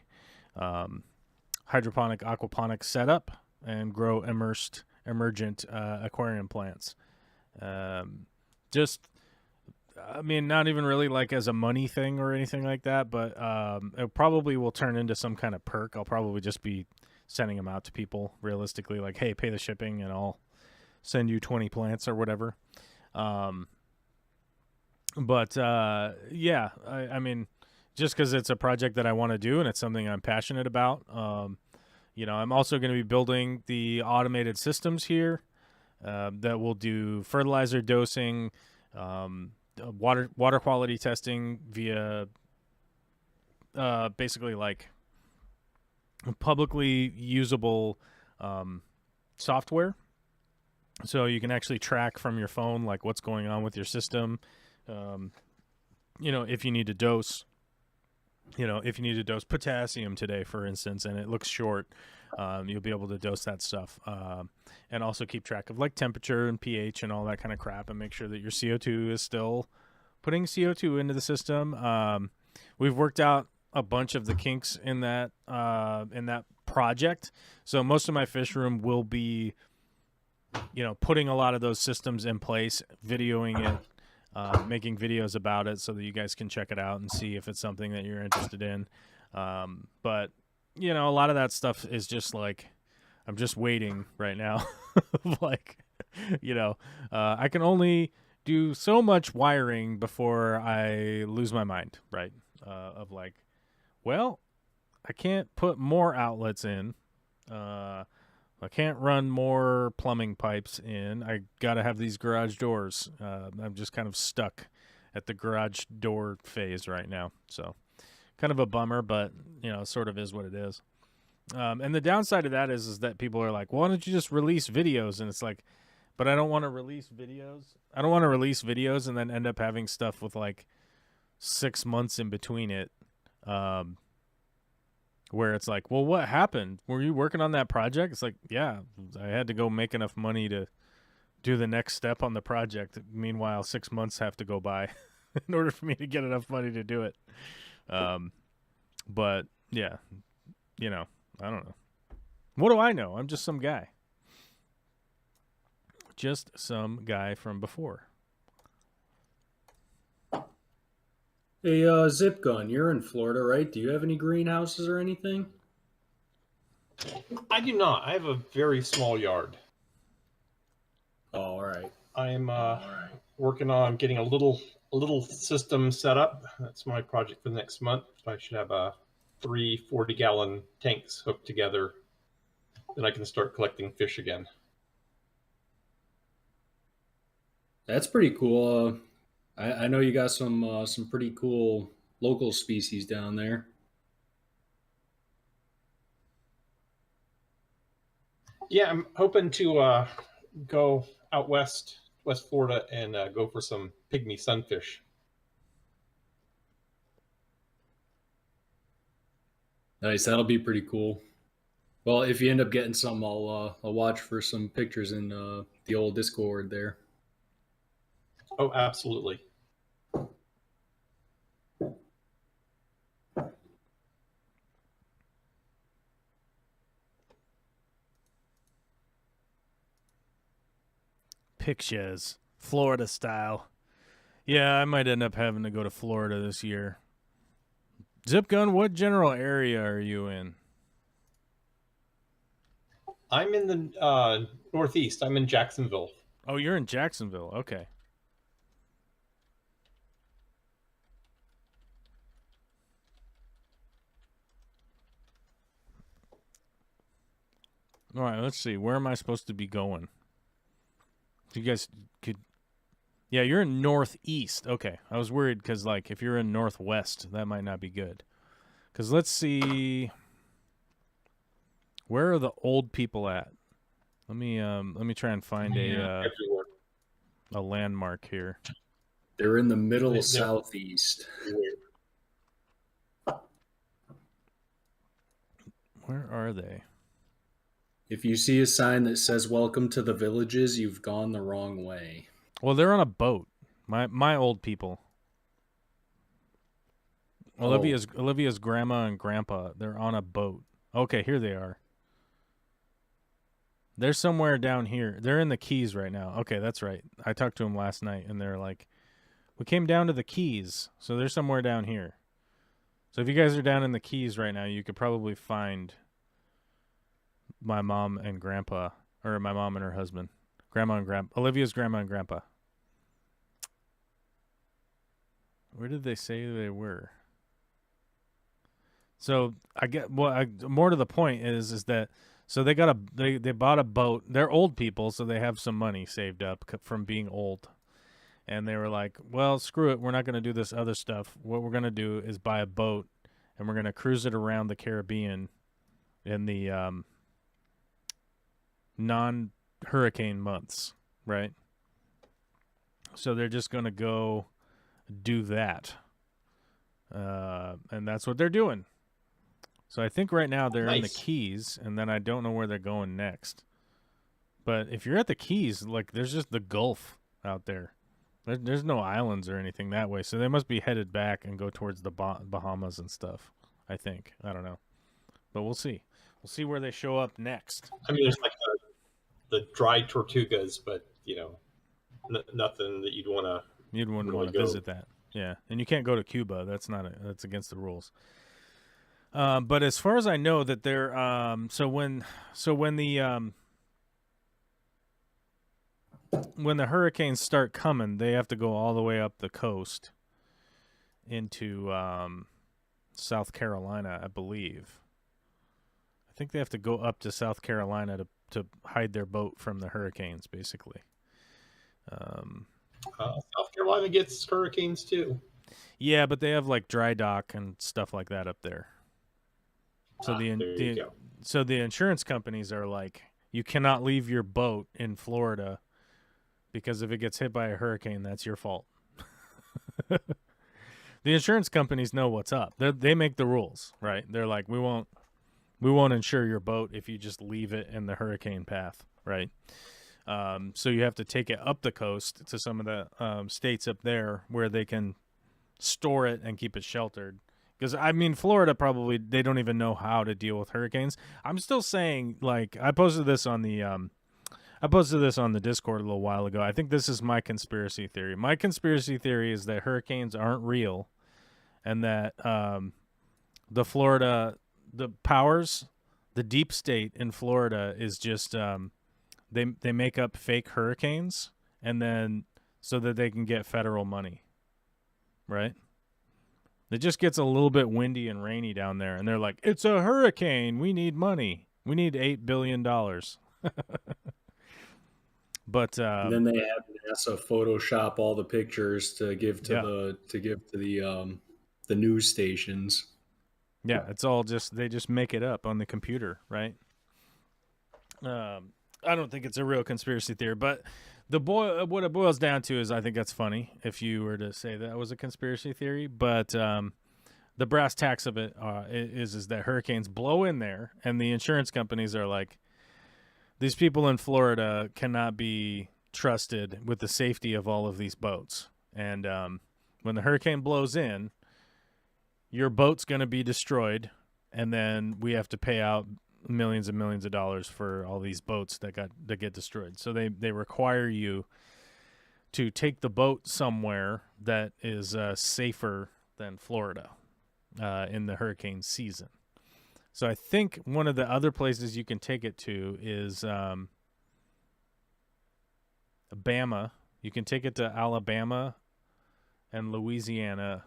hydroponic aquaponic setup and grow emergent aquarium plants. Just, I mean, not even really like as a money thing or anything like that, but it probably will turn into some kind of perk. I'll probably just be sending them out to people realistically, like, hey, pay the shipping and I'll send you 20 plants or whatever. But yeah, I mean, just because it's a project that I want to do and it's something I'm passionate about. You know, I'm also going to be building the automated systems here that will do fertilizer dosing, water quality testing via basically like publicly usable software, so you can actually track from your phone like what's going on with your system. You know, if you need to dose, if you need to dose potassium today, for instance, and it looks short, you'll be able to dose that stuff, and also keep track of like temperature and pH and all that kind of crap, and make sure that your CO2 is still putting CO2 into the system. We've worked out a bunch of the kinks in that project, so most of my fish room will be, putting a lot of those systems in place, videoing it, making videos about it so that you guys can check it out and see if it's something that you're interested in. But a lot of that stuff is just like, I'm just waiting right now. Like, I can only do so much wiring before I lose my mind, right? Of like, well, I can't put more outlets in. I can't run more plumbing pipes in. I got to have these garage doors. I'm just kind of stuck at the garage door phase right now. So kind of a bummer, but, sort of is what it is. And the downside of that is that people are like, why don't you just release videos? And it's like, but I don't want to release videos. I don't want to release videos and then end up having stuff with like 6 months in between it. Where it's like, well, what happened? Were you working on that project? It's like, yeah, I had to go make enough money to do the next step on the project. Meanwhile, 6 months have to go by in order for me to get enough money to do it. But yeah, I don't know. What do I know? I'm just some guy. Just some guy from before. Hey, Zip Gun, you're in Florida, right? Do you have any greenhouses or anything? I do not. I have a very small yard. Oh, all right. I'm working on getting a little system set up. That's my project for the next month. I should have 3 40-gallon tanks hooked together. Then I can start collecting fish again. That's pretty cool. I know you got some pretty cool local species down there. Yeah, I'm hoping to go out West Florida, and go for some pygmy sunfish. Nice, that'll be pretty cool. Well, if you end up getting some, I'll watch for some pictures in the old Discord there. Oh, absolutely. Pictures, Florida style. Yeah, I might end up having to go to Florida this year. Zip Gun, what general area are you in? I'm in the Northeast. I'm in Jacksonville. Oh, you're in Jacksonville. Okay. All right, let's see. Where am I supposed to be going? You guys could... Yeah, you're in Northeast. Okay. I was worried because, like, if you're in Northwest, that might not be good. Because let's see... Where are the old people at? Let me try and find a landmark here. They're in the middle southeast. Where are they? If you see a sign that says "Welcome to the Villages," you've gone the wrong way. Well, they're on a boat. My old people. Olivia's grandma and grandpa, they're on a boat. Okay, here they are. They're somewhere down here. They're in the Keys right now. Okay, that's right. I talked to them last night, and they're like, we came down to the Keys, so they're somewhere down here. So if you guys are down in the Keys right now, you could probably find my mom and grandpa, or my mom and her husband. Olivia's grandma and grandpa. Where did they say they were? So I get more to the point is that so they bought a boat. They're old people, so they have some money saved up from being old. And they were like, well, screw it. We're not going to do this other stuff. What we're going to do is buy a boat, and we're going to cruise it around the Caribbean in the non-hurricane months, right? So they're just going to go do that. And that's what they're doing. So I think right now they're in the Keys, and then I don't know where they're going next. But if you're at the Keys, like, there's just the Gulf out there. There's no islands or anything that way, so they must be headed back and go towards the Bahamas and stuff, I think. I don't know. But we'll see. We'll see where they show up next. I mean, there's like the dried tortugas, but, you know, nothing that you'd want to... You'd want to visit that. Yeah, and you can't go to Cuba. That's against the rules. But as far as I know, that they're when the hurricanes start coming, they have to go all the way up the coast into South Carolina, I believe. I think they have to go up to South Carolina to hide their boat from the hurricanes, basically. South Carolina gets hurricanes too. Yeah, but they have like dry dock and stuff like that up there. So the insurance companies are like, you cannot leave your boat in Florida because if it gets hit by a hurricane, that's your fault. The insurance companies know what's up. They make the rules, right? They're like, we won't insure your boat if you just leave it in the hurricane path, right? So you have to take it up the coast to some of the states up there where they can store it and keep it sheltered. Because, I mean, Florida probably, they don't even know how to deal with hurricanes. I'm still saying, like, I posted this on the Discord a little while ago. I think this is my conspiracy theory. My conspiracy theory is that hurricanes aren't real and that the powers, the deep state in Florida is just, they make up fake hurricanes and then so that they can get federal money, right? It just gets a little bit windy and rainy down there, and they're like, it's a hurricane. We need money. We need $8 billion. But and then they have NASA Photoshop all the pictures to give to the news stations. Yeah, it's all they just make it up on the computer, right? I don't think it's a real conspiracy theory, but what it boils down to is I think that's funny if you were to say that was a conspiracy theory. But the brass tacks of it is that hurricanes blow in there, and the insurance companies are like, these people in Florida cannot be trusted with the safety of all of these boats. And when the hurricane blows in, your boat's going to be destroyed, and then we have to pay out millions and millions of dollars for all these boats that get destroyed. So they require you to take the boat somewhere that is safer than Florida in the hurricane season. So I think one of the other places you can take it to is Bama. You can take it to Alabama and Louisiana,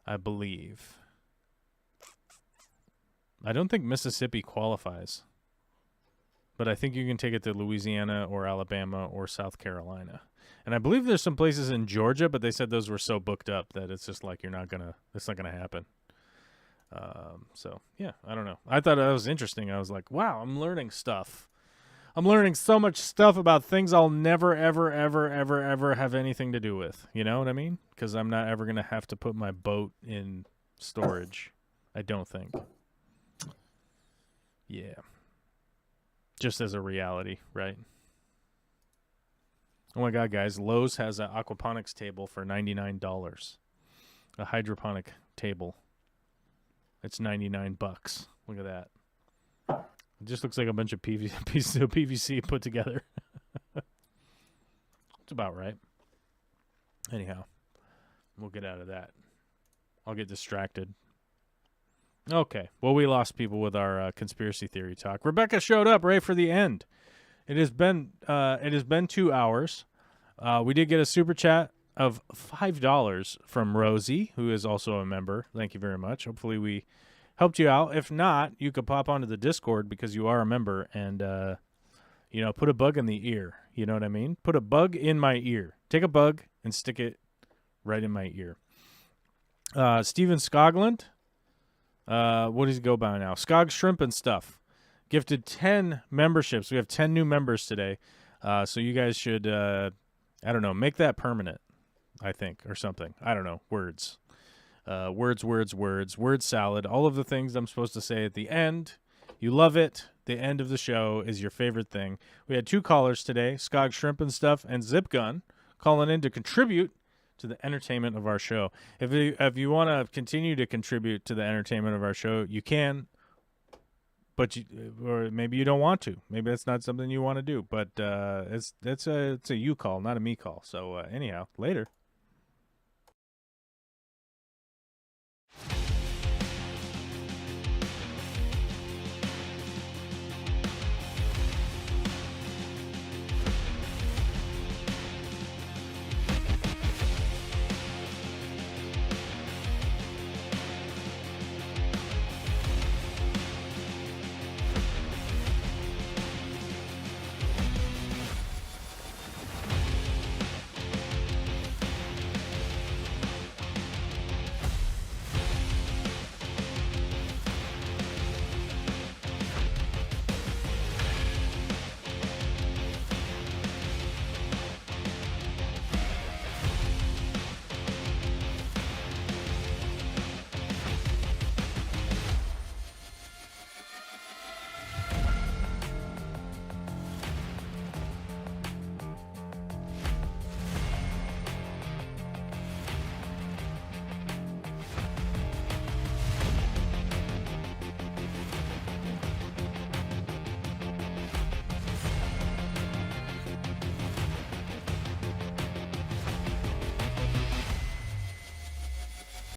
I believe. I don't think Mississippi qualifies, but I think you can take it to Louisiana or Alabama or South Carolina. And I believe there's some places in Georgia, but they said those were so booked up that it's just like it's not gonna happen. So yeah, I don't know. I thought that was interesting. I was like, wow, I'm learning stuff. I'm learning so much stuff about things I'll never, ever, ever, ever, ever have anything to do with. You know what I mean? Because I'm not ever gonna have to put my boat in storage. I don't think. Yeah. Just as a reality, right? Oh my God, guys. Lowe's has an aquaponics table for $99. A hydroponic table. It's $99. Look at that. It just looks like a bunch of pieces of PVC put together. It's about right. Anyhow, we'll get out of that. I'll get distracted. Okay. Well, we lost people with our conspiracy theory talk. Rebecca showed up right for the end. It has been 2 hours. We did get a super chat of $5 from Rosie, who is also a member. Thank you very much. Hopefully we helped you out. If not, you could pop onto the Discord because you are a member and put a bug in the ear. You know what I mean? Put a bug in my ear. Take a bug and stick it right in my ear. Steven Scogland. What does he go by now? Skog Shrimp and Stuff. Gifted 10 memberships. We have 10 new members today. So you guys should, make that permanent, I think, or something. I don't know. Words. Word salad. All of the things I'm supposed to say at the end. You love it. The end of the show is your favorite thing. We had 2 callers today, Skog Shrimp and Stuff and Zip Gun, calling in to contribute to the entertainment of our show. If you want to continue to contribute to the entertainment of our show, you can. But or maybe you don't want to. Maybe that's not something you want to do. But it's a you call, not a me call. So anyhow, later.